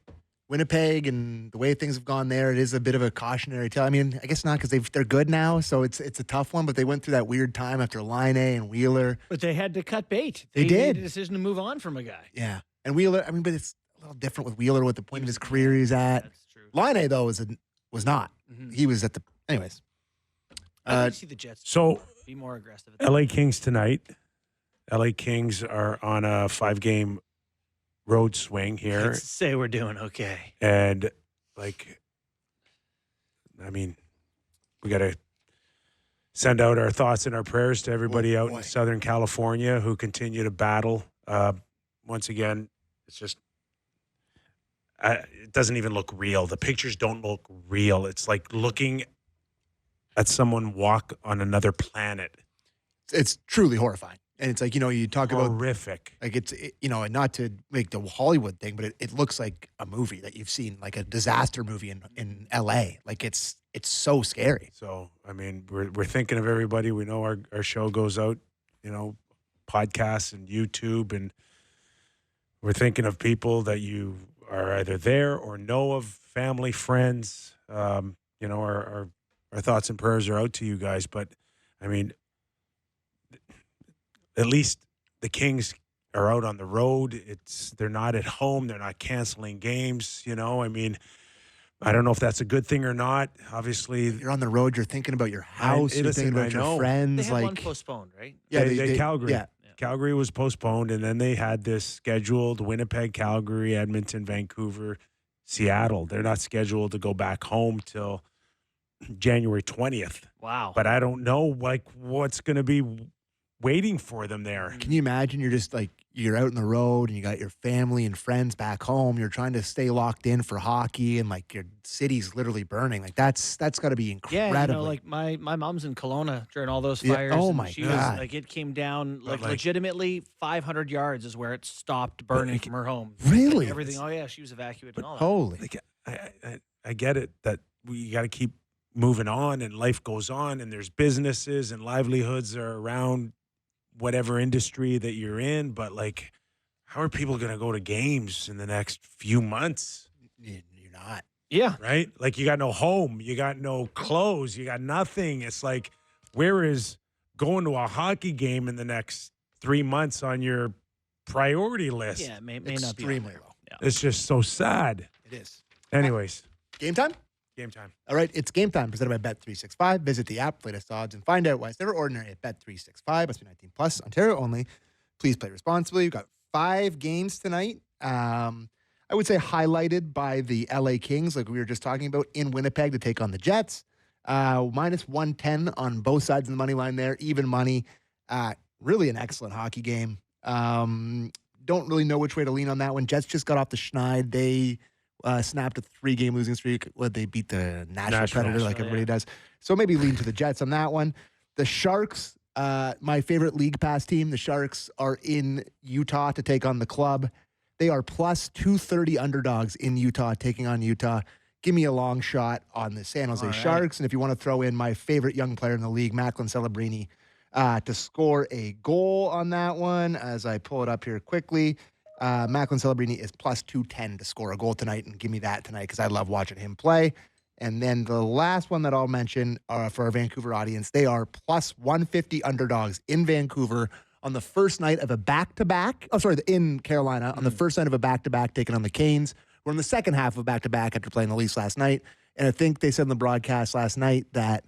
Winnipeg, and the way things have gone there, it is a bit of a cautionary tale. I mean, I guess not because they're good now, so it's a tough one. But they went through that weird time after Line and Wheeler. But they had to cut bait. They did. Made a decision to move on from a guy. Yeah, and Wheeler. I mean, but it's a little different with Wheeler. What the point of his career he's at. That's true. Line though was not. Mm-hmm. He was at the. Anyways. I see the Jets. So be more aggressive. LA Kings tonight. LA Kings are on a 5-game road swing here. Let's say we're doing okay. And, we got to send out our thoughts and our prayers to everybody out in Southern California who continue to battle. Once again, it's just, it doesn't even look real. The pictures don't look real. It's like looking at someone walk on another planet. It's truly horrifying. And it's like, you talk about horrific. Like it's, not to make the Hollywood thing, but it looks like a movie that you've seen, like a disaster movie in LA. Like it's so scary. So, we're thinking of everybody. We know our show goes out, podcasts and YouTube, and we're thinking of people that you are either there or know of, family, friends. Our thoughts and prayers are out to you guys. But, at least the Kings are out on the road. They're not at home. They're not canceling games. I don't know if that's a good thing or not. Obviously, you're on the road. You're thinking about your house. You're thinking about your friends. They had one postponed, right? Yeah, Calgary. Yeah. Calgary was postponed, and then they had this scheduled: Winnipeg, Calgary, Edmonton, Vancouver, Seattle. They're not scheduled to go back home till January 20th. Wow. But I don't know, what's going to be waiting for them there. Can you imagine? You're just you're out on the road and you got your family and friends back home. You're trying to stay locked in for hockey, and your city's literally burning. That's got to be incredible. Yeah, my mom's in Kelowna during all those fires. Oh my God! It came down legitimately 500 yards is where it stopped burning from her home. Really? Everything. Oh yeah, she was evacuated and all that. Holy! I get it that we got to keep moving on, and life goes on, and there's businesses and livelihoods are around whatever industry that you're in, but how are people going to go to games in the next few months? You're not. Yeah. Right? You got no home, you got no clothes, you got nothing. It's where is going to a hockey game in the next 3 months on your priority list? Yeah, it may not be extremely low. Yeah. It's just so sad. It is. Anyways. Game time? Game time. All right, it's game time presented by Bet365. Visit the app, latest odds, and find out why it's never ordinary at Bet365. Must be 19 plus, Ontario only. Please play responsibly. We've got 5 games tonight. I would say highlighted by the LA Kings, like we were just talking about, in Winnipeg to take on the Jets. Minus 110 on both sides of the money line there. Even money. Really an excellent hockey game. Don't really know which way to lean on that one. Jets just got off the schneid. They snapped a 3-game losing streak. They beat the Nashville Predator like everybody does. So maybe lean to the Jets on that one. The Sharks, my favorite League Pass team, the Sharks are in Utah to take on the Club. They are plus 230 underdogs in Utah, taking on Utah. Give me a long shot on the San Jose Sharks. And if you want to throw in my favorite young player in the league, Macklin Celebrini, to score a goal on that one, as I pull it up here quickly. Macklin Celebrini is plus 210 to score a goal tonight, and give me that tonight because I love watching him play. And then the last one that I'll mention for our Vancouver audience, they are plus 150 underdogs in Vancouver on the first night of a back-to-back. In Carolina, on the first night of a back-to-back taking on the Canes. We're in the second half of a back-to-back after playing the Leafs last night. And I think they said in the broadcast last night that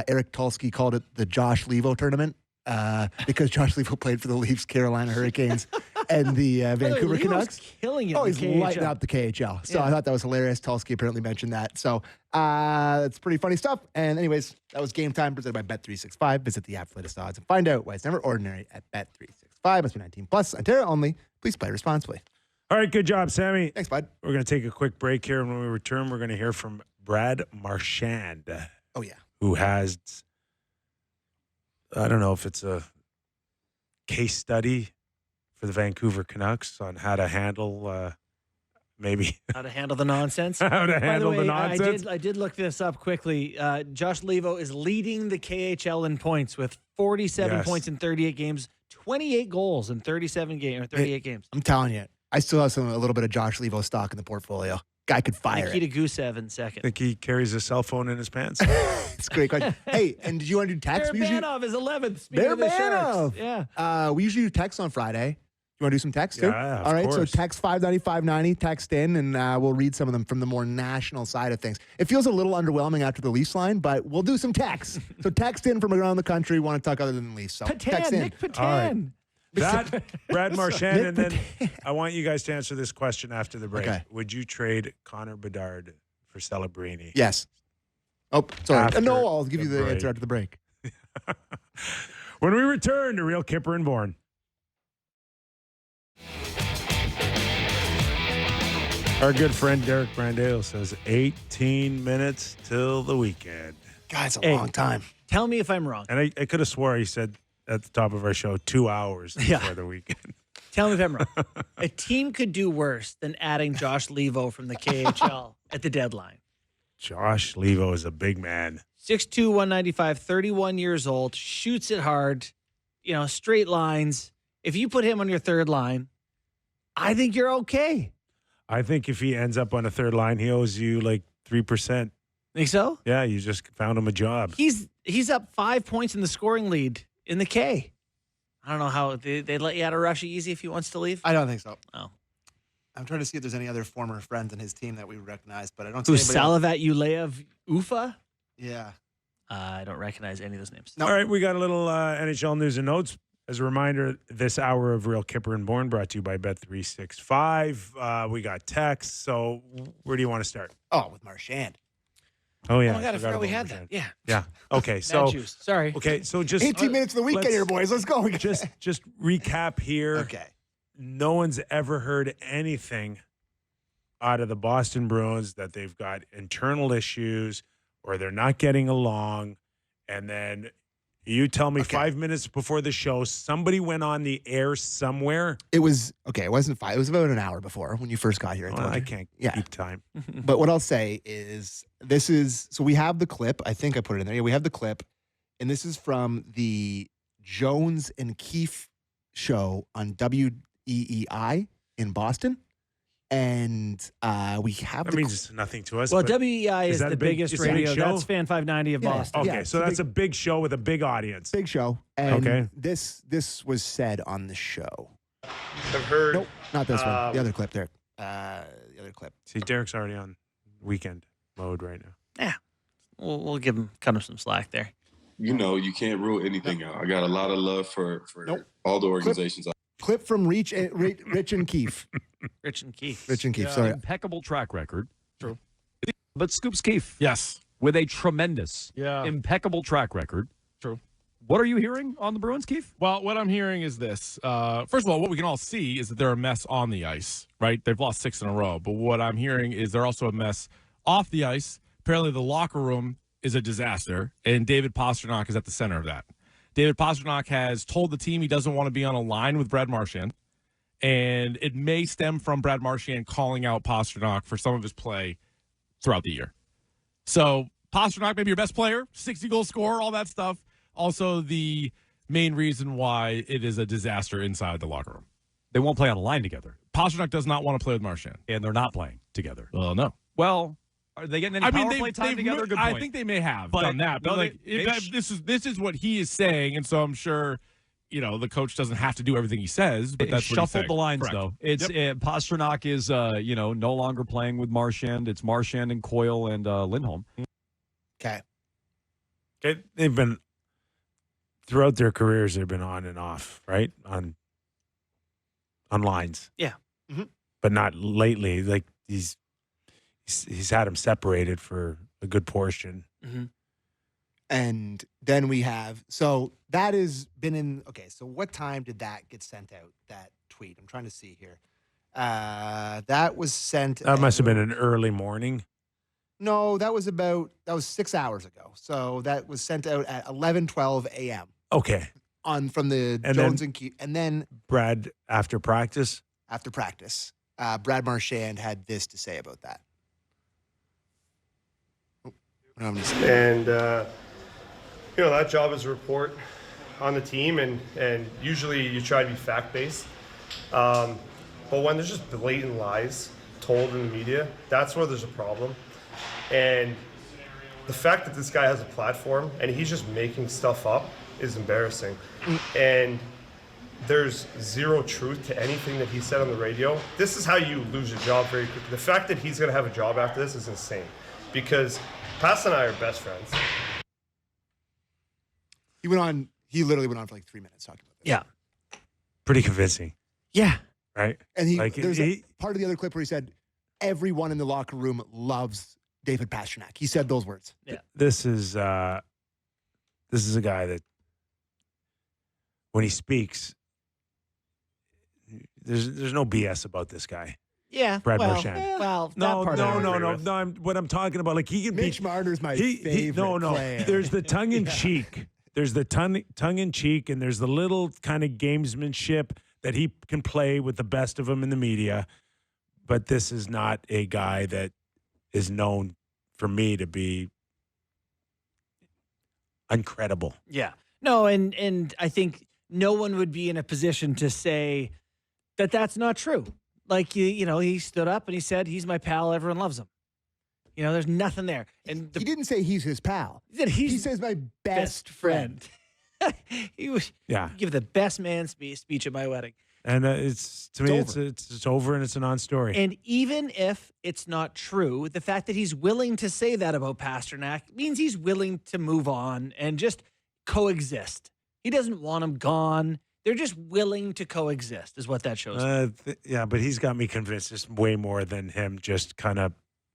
Eric Tulsky called it the Josh Levo tournament because Josh Levo played for the Leafs, Carolina Hurricanes, and the Vancouver Canucks. Killing it. He's lighting up the KHL. So I thought that was hilarious. Tulsky apparently mentioned that. So that's pretty funny stuff. And anyways, that was Game Time presented by Bet365. Visit the app for latest odds and find out why it's never ordinary at Bet365. Must be 19 plus. Ontario only. Please play responsibly. All right, good job, Sammy. Thanks, bud. We're going to take a quick break here, and when we return, we're going to hear from Brad Marchand. Oh, yeah. Who has, I don't know if it's a case study for the Vancouver Canucks on how to handle maybe. How to handle the nonsense. How to handle By the way, the nonsense. I did look this up quickly. Josh Levo is leading the KHL in points with 47 points in 38 games, 28 goals in 38 games. I'm telling you, I still have a little bit of Josh Levo stock in the portfolio. Guy could fire Nikita Gusev in second. Think he carries a cell phone in his pants? It's a great question. Hey, and did you want to do text? Barabanov is 11th. Speaking of the Sharks. Yeah. We usually do text on Friday. You want to do some text too? Yeah, All right, course. so text 590-590, text in, and we'll read some of them from the more national side of things. It feels a little underwhelming after the Leafs line, but we'll do some texts. So text in from around the country. Want to talk other than the Leafs. So text in. Nick Patan. All right. That, Brad Marchand, and then I want you guys to answer this question after the break. Okay. Would you trade Connor Bedard for Celebrini? Yes. Oh, sorry. After No, I'll give you the break. answer after the break. When we return to Real Kyper and Bourne. Our good friend Derek Brandale says 18 minutes till the weekend. God, it's a long time. Tell me if I'm wrong. And I could have swore he said at the top of our show 2 hours before the weekend. Tell me if I'm wrong. A team could do worse than adding Josh Levo from the KHL at the deadline. Josh Levo is a big man. 6'2", 195, 31 years old, shoots it hard, straight lines. If you put him on your third line, I think you're okay. I think if he ends up on a third line, he owes you like 3%. Think so? Yeah, you just found him a job. He's up 5 points in the scoring lead in the K. I don't know how they let you out of Russia easy if he wants to leave. I don't think so. Oh. I'm trying to see if there's any other former friends in his team that we would recognize, but I don't see Who's anybody Salavat Ulev Ufa? Yeah. I don't recognize any of those names. All right, we got a little NHL news and notes. As a reminder, this hour of Real Kyper and Bourne brought to you by Bet365. We got texts, so where do you want to start? Oh, with Marchand. Oh, yeah. Oh, my God, I forgot we had that. Yeah. Yeah. Okay, so. Juice. Sorry. Okay, so just. 18 minutes of the weekend here, boys. Let's go. Just recap here. Okay. No one's ever heard anything out of the Boston Bruins that they've got internal issues or they're not getting along. And then you tell me 5 minutes before the show, somebody went on the air somewhere. It was, it wasn't 5. It was about an hour before when you first got here. I can't keep time. But what I'll say is so we have the clip. I think I put it in there. Yeah, we have the clip. And this is from the Jones and Keefe show on WEEI in Boston. And we have that means nothing to us. Well, WEI is the biggest radio. That's Fan 590 of Boston. Okay, so that's a big show with a big audience. Big show. And this was said on the show. I've heard. Nope, not this one. The other clip there. The other clip. See, Derek's already on weekend mode right now. Yeah. We'll cut him some slack there. You can't rule anything out. I got a lot of love for all the organizations. Clip from Rich and Keefe. Rich and Keefe. Rich and Keefe, sorry. Impeccable track record. True. But Scoops Keefe. Yes. With a tremendous, impeccable track record. True. What are you hearing on the Bruins, Keith? Well, what I'm hearing is this. First of all, what we can all see is that they're a mess on the ice, right? They've lost 6 in a row. But what I'm hearing is they're also a mess off the ice. Apparently, the locker room is a disaster, and David Pastrňák is at the center of that. David Pastrňák has told the team he doesn't want to be on a line with Brad Marchand, and it may stem from Brad Marchand calling out Pastrňák for some of his play throughout the year. So Pastrňák, maybe your best player, 60-goal scorer, all that stuff. Also, the main reason why it is a disaster inside the locker room. They won't play on a line together. Pastrňák does not want to play with Marchand. And they're not playing together. Well, no. Well, are they getting any power play time together? Good point. I think they may have done that. But this is what he is saying, and so I'm sure the coach doesn't have to do everything he says, but that's what he's saying. Shuffled the lines, Correct. though. It's Pastrňák is no longer playing with Marchand. It's Marchand and Coyle and Lindholm. Okay. They've been throughout their careers. They've been on and off, right? On lines. Yeah. Mm-hmm. But not lately. Like he's had them separated for a good portion. Mm-hmm. And then we have, so that has been in, okay, so what time did that get sent out, that tweet? I'm trying to see here. That was sent That must have been an early morning. No, that was 6 hours ago. So that was sent out at 11:12 a.m. Okay. From the Jones and Key. And then Brad, after practice? After practice, Brad Marchand had this to say about that. And, that job is a report on the team, and usually you try to be fact-based. But when there's just blatant lies told in the media, that's where there's a problem. And the fact that this guy has a platform and he's just making stuff up is embarrassing. And there's zero truth to anything that he said on the radio. This is how you lose your job very quickly. The fact that he's going to have a job after this is insane, because Pass and I are best friends. He literally went on for like 3 minutes talking about this. Yeah. Pretty convincing. Yeah. Right? And there's a part of the other clip where he said, everyone in the locker room loves David Pastrňák. He said those words. Yeah. This is a guy that when he speaks, there's no BS about this guy. Yeah, Brad Marchand. No. What I'm talking about, like he can Mitch Marner's my favorite player. There's the tongue in cheek. There's the tongue in cheek, and there's the little kind of gamesmanship that he can play with the best of them in the media. But this is not a guy that is known for me to be uncredible. Yeah. No, and I think no one would be in a position to say that that's not true. Like, he stood up and he said, he's my pal, everyone loves him. There's nothing there. And he didn't say he's his pal. He says my best friend. He was give the best man speech at my wedding. And it's over and it's a non-story. And even if it's not true, the fact that he's willing to say that about Pastrňák means he's willing to move on and just coexist. He doesn't want him gone. They're just willing to coexist is what that shows. But he's got me convinced there's way more than him just kind of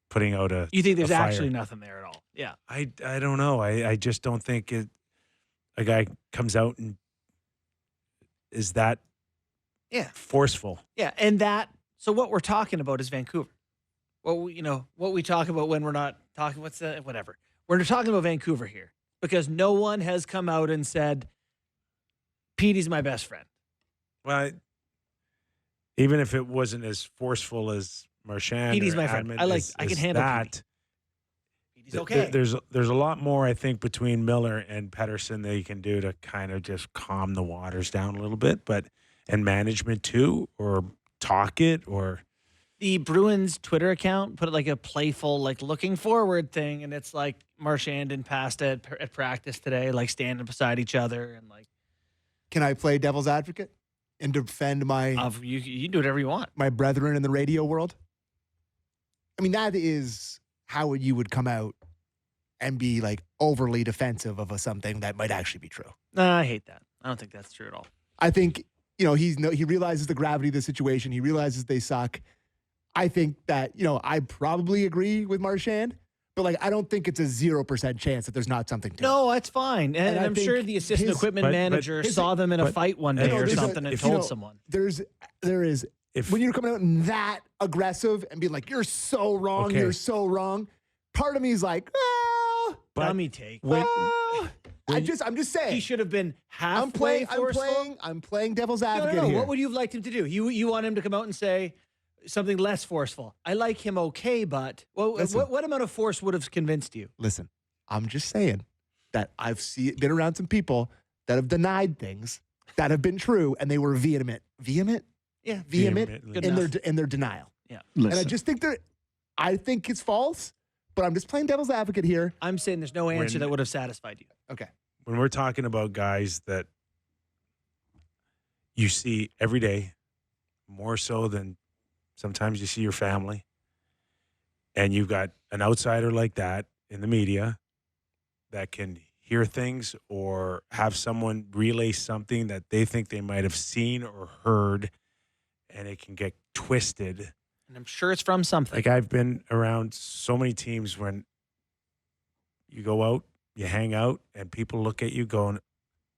putting out a You think there's a fire. actually nothing there at all? Yeah. I don't know. I just don't think a guy comes out and is that forceful. Yeah, and so what we're talking about is Vancouver. What we talk about when we're not talking, whatever. We're talking about Vancouver here because no one has come out and said, Petey's my best friend. Well, even if it wasn't as forceful as Marchand, Petey's my friend. I can handle that. Petey's okay. There's a lot more, I think, between Miller and Pettersson that you can do to kind of just calm the waters down a little bit, and management too, or talk it, or the Bruins Twitter account put like a playful, like looking forward thing, and it's like Marchand and Pasta at practice today, like standing beside each other and like. Can I play devil's advocate and defend my? You can do whatever you want. My brethren in the radio world. I mean, that is how you would come out and be like overly defensive of something that might actually be true. No, I hate that. I don't think that's true at all. I think he realizes the gravity of the situation. He realizes they suck. I think that I probably agree with Marchand, But like, I don't think it's a 0% chance that there's not something to it. No, that's fine. And I I'm think sure the assistant equipment manager saw them in a fight one day or something and told someone. There is when you're coming out that aggressive and being like, you're so wrong, you're so wrong. Part of me is like, dummy take. I'm just saying. He should have been halfway forceful. I'm playing devil's advocate No. here. What would you have liked him to do? You want him to come out and say something less forceful? I like him okay, but what amount of force would have convinced you? Listen, I'm just saying that I've been around some people that have denied things that have been true, and they were vehement. Yeah, vehement in their denial. Yeah, and I just think I think it's false, but I'm just playing devil's advocate here. I'm saying there's no answer that would have satisfied you. Okay. When we're talking about guys that you see every day, more so than sometimes you see your family, and you've got an outsider like that in the media that can hear things or have someone relay something that they think they might have seen or heard, and it can get twisted. And I'm sure it's from something. Like, I've been around so many teams when you go out, you hang out, and people look at you going,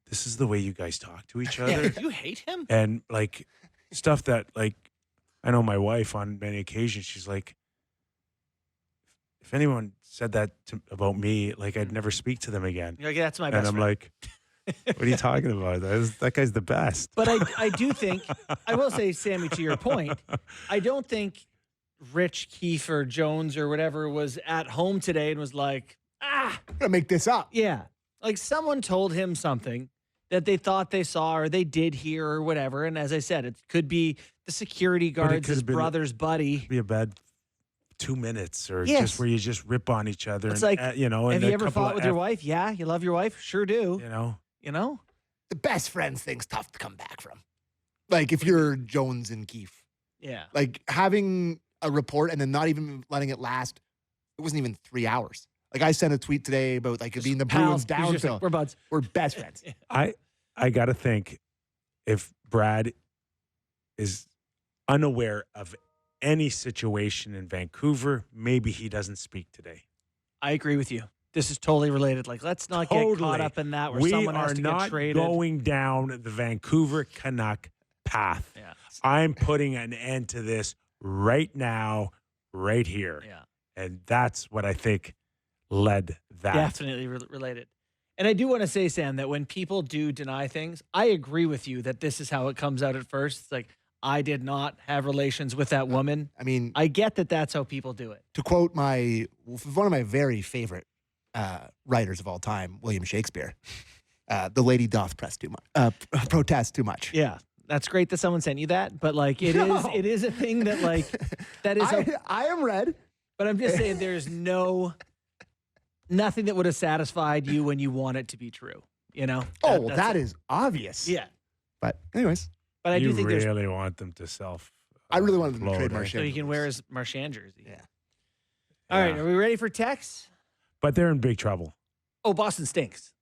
this is the way you guys talk to each other. You hate him? And like stuff that, like, I know my wife on many occasions, she's like, if anyone said that about me, like, I'd never speak to them again. You're like, that's my best And I'm friend. like, what are you talking about? That guy's the best. But I do think, I will say, Sammy, to your point, I don't think Rich Kiefer Jones or whatever was at home today and was like, I'm gonna make this up. Yeah. Like, someone told him something that they thought they saw or they did hear or whatever. And as I said, it could be the security guards, his brother's buddy. Be a bad 2 minutes or just where you just rip on each other. It's and, like, you know, have and you ever fought with your wife? Yeah. You love your wife? Sure do. You know? The best friends thing's tough to come back from. Like, if you're Jones and Keefe. Yeah. Like, having a report and then not even letting it last, it wasn't even 3 hours. Like, I sent a tweet today about, like, it being the Bruins downhill. We're buds. We're best friends. I got to think, if Brad is unaware of any situation in Vancouver, maybe he doesn't speak today. I agree with you. This is totally related. Like, let's not get caught up in that where someone has to get traded. We are not going down the Vancouver Canuck path. Yeah. I'm putting an end to this right now, right here. Yeah. And that's what I think led that. Definitely related. And I do want to say, Sam, that when people do deny things, I agree with you that this is how it comes out at first. It's like, I did not have relations with that woman. I mean, I get that that's how people do it. To quote one of my very favorite writers of all time, William Shakespeare, the lady doth protest too much. Yeah. That's great that someone sent you that, but like it is a thing that like that is I am red. But I'm just saying there's nothing that would have satisfied you when you want it to be true, you know? That is obvious. Yeah. But anyways. But I do think you really want them to I really wanted them to trade Marchand. So he can wear his Marchand jersey. Yeah. All right, are we ready for text? But they're in big trouble. Oh, Boston stinks.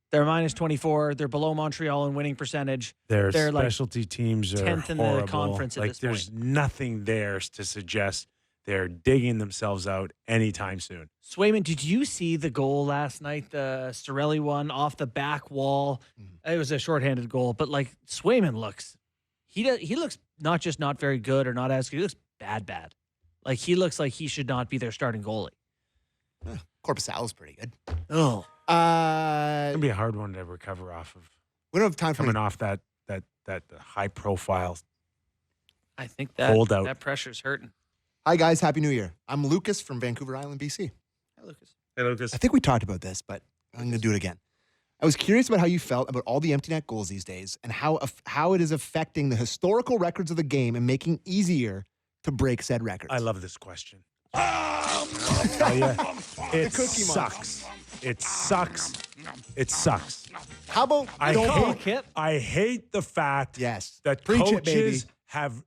They're minus 24. They're below Montreal in winning percentage. Their They're specialty teams are 10th in horrible. the conference at like this point. there's nothing there to suggest they're digging themselves out anytime soon. Swayman, did you see the goal last night? The Cirelli one off the back wall. It was a shorthanded goal, but like Swayman looks, he looks not just not very good or not as good. He looks bad. Like he looks like he should not be their starting goalie. Korpisalo's pretty good. Oh, It's gonna be a hard one to recover off of. We don't have time for coming off that high profile. I think that pressure's hurting. Hi guys, Happy New Year. I'm Lucas from Vancouver Island, BC. Hi, Lucas. Hey, Lucas. I think we talked about this, but I'm going to do it again. I was curious about how you felt about all the empty net goals these days and how it is affecting the historical records of the game and making it easier to break said records. I love this question. I'll tell you, it sucks. It sucks. It sucks. How about I hate the fact that Preach it, baby. coaches have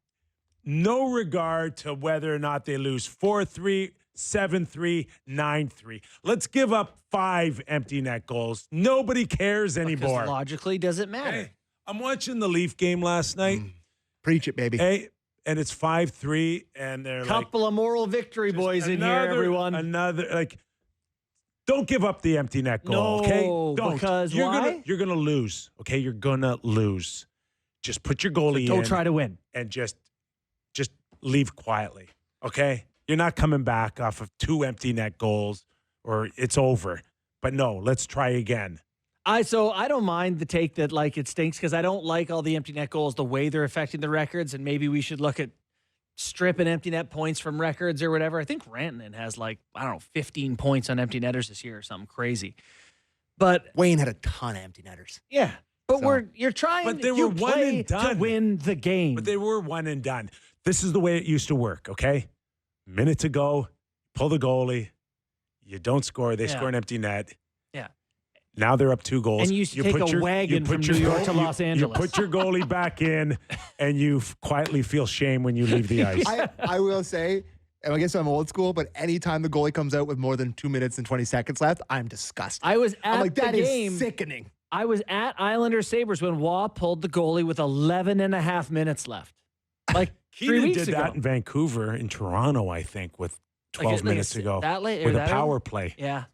no regard to whether or not they lose 4-3, 7-3, 9-3. Let's give up 5 empty net goals. Nobody cares anymore. Because logically, does it matter? Hey, I'm watching the Leaf game last night. Preach it, baby. Hey, and it's 5-3, and they're Couple of moral victory boys in here, everyone. Don't give up the empty net goal, okay? Don't. Because why? You're gonna lose, okay? You're gonna lose. Just put your goalie in. Don't try to win. And just leave quietly, okay? You're not coming back off of 2 empty net goals or it's over. But no, let's try again. So I don't mind the take that like it stinks because I don't like all the empty net goals, the way they're affecting the records, and maybe we should look at stripping empty net points from records or whatever. I think Rantanen has 15 points on empty netters this year or something crazy. But Wayne had a ton of empty netters. Yeah. But you're trying but they were one and done. to win the game. But they were one and done. This is the way it used to work, okay? Minute to go, pull the goalie, you don't score, they score an empty net. Yeah. Now they're up 2 goals. And you used to take a wagon from New York to Los Angeles. You put your goalie back in, and you quietly feel shame when you leave the ice. I will say, and I guess I'm old school, but anytime the goalie comes out with more than 2 minutes and 20 seconds left, I'm disgusted. I was at I'm like, the that game. is sickening. I was at Islanders Sabres when Waugh pulled the goalie with 11 and a half minutes left. 3 weeks did ago. that in Vancouver, in Toronto, I think, with 12 minutes to go. That late? With that a power early? play. Yeah.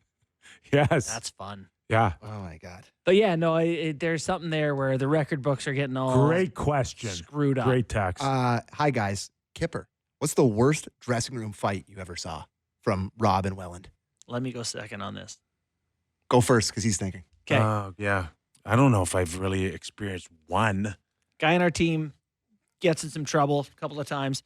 Yes. That's fun. Yeah. Oh, my God. But yeah, no, there's something there where the record books are getting all Great question. screwed up. Great text. Hi, guys. Kyper, what's the worst dressing room fight you ever saw from Rob and Welland? Let me go second on this. Go first, because he's thinking. Okay. Yeah. I don't know if I've really experienced one. Guy in our team gets in some trouble a couple of times,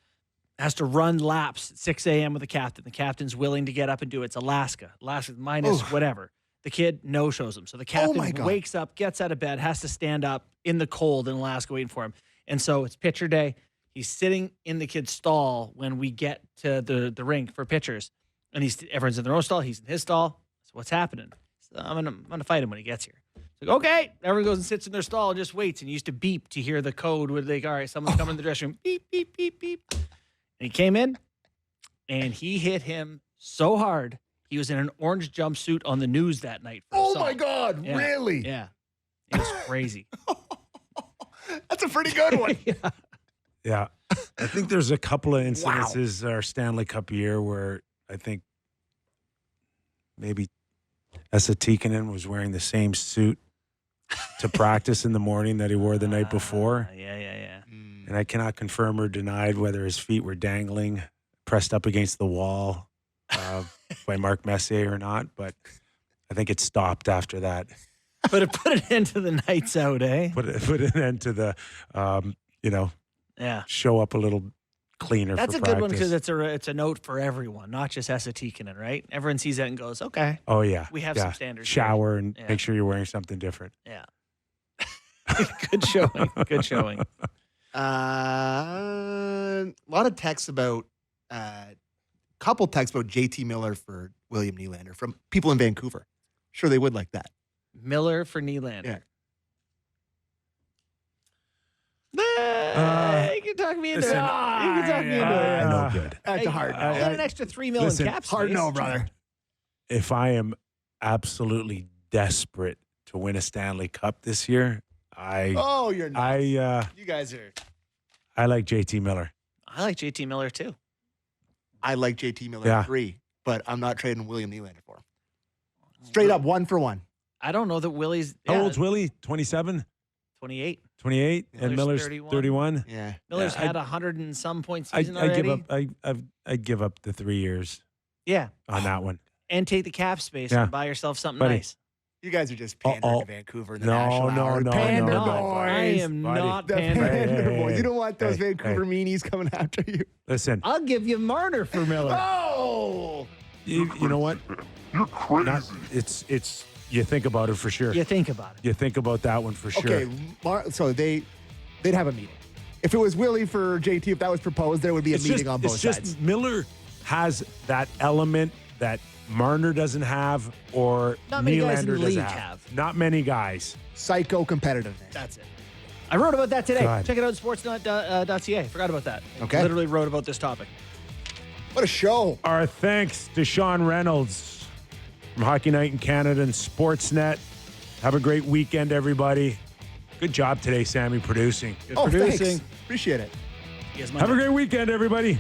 has to run laps at 6 a.m. with the captain. The captain's willing to get up and do it. It's Alaska minus whatever. The kid no-shows him. So the captain wakes up, gets out of bed, has to stand up in the cold in Alaska waiting for him. And so it's pitcher day. He's sitting in the kid's stall when we get to the rink for pitchers. And everyone's in their own stall. He's in his stall. So what's happening? So I'm gonna fight him when he gets here. It's like, okay. Everyone goes and sits in their stall and just waits. And he used to beep to hear the code where all right, someone's coming in the dressing room. Beep, beep, beep, beep. And he came in and he hit him so hard. He was in an orange jumpsuit on the news that night. My God. Yeah. Really? Yeah. It was crazy. That's a pretty good one. Yeah. I think there's a couple of incidences our Stanley Cup year where I think maybe Esa Tikkanen was wearing the same suit to practice in the morning that he wore the night before. Yeah. And I cannot confirm or deny whether his feet were dangling, pressed up against the wall by Mark Messier or not, but I think it stopped after that. But it put an end to the nights out, eh? Put an end to the, Yeah. show up a little cleaner. That's for a good one practice. because it's a note for everyone, not just Esa Tikkanen, right? Everyone sees that and goes, okay. Oh yeah, We have some standards. Shower and Yeah. make sure you're wearing something different. Yeah. Good showing. Good showing. A lot of texts about, couple texts about JT Miller for William Nylander from people in Vancouver. Sure, they would like that. Miller for Nylander. Yeah. You can talk me into it. You can talk me into it. No good. That's a hard no. You got an extra $3 million Listen, cap space. Hard no, brother. If I am absolutely desperate to win a Stanley Cup this year, You're nuts. You guys are. I like JT Miller. I like JT Miller too. I like JT Miller 3, but I'm not trading William Nylander for him. Straight up, 1 for 1. I don't know that Willie's. How old's Willie? 27? 28. 28? And Miller's 31? Yeah. Miller's had 100 and some point season already. I'd give up the 3 years. Yeah. On that one. And take the cap space Yeah. and buy yourself something Buddy. nice. You guys are just pandering to Vancouver in the National No, Hour. no, Pander no, boys. I am not The pandering. Pander boys. You don't want those Hey, Vancouver meanies coming after you. Listen, I'll give you Marner for Miller. Oh! you know what? You're crazy. It's you think about it for sure. You think about it. You think about that one for sure. Okay, so they'd have a meeting. If it was Willie for JT, if that was proposed, there would be a meeting on both sides. It's just Miller has that element that Marner doesn't have or Not many guys in the Nylander league doesn't have. Not many guys. Psycho competitiveness. That's it. I wrote about that today. God. Check it out at sportsnet.ca. Forgot about that. Okay. Literally wrote about this topic. What a show. Our thanks to Sean Reynolds from Hockey Night in Canada and Sportsnet. Have a great weekend, everybody. Good job today, Sammy, producing. Thanks. Appreciate it. See you guys Have a Monday. great weekend, everybody.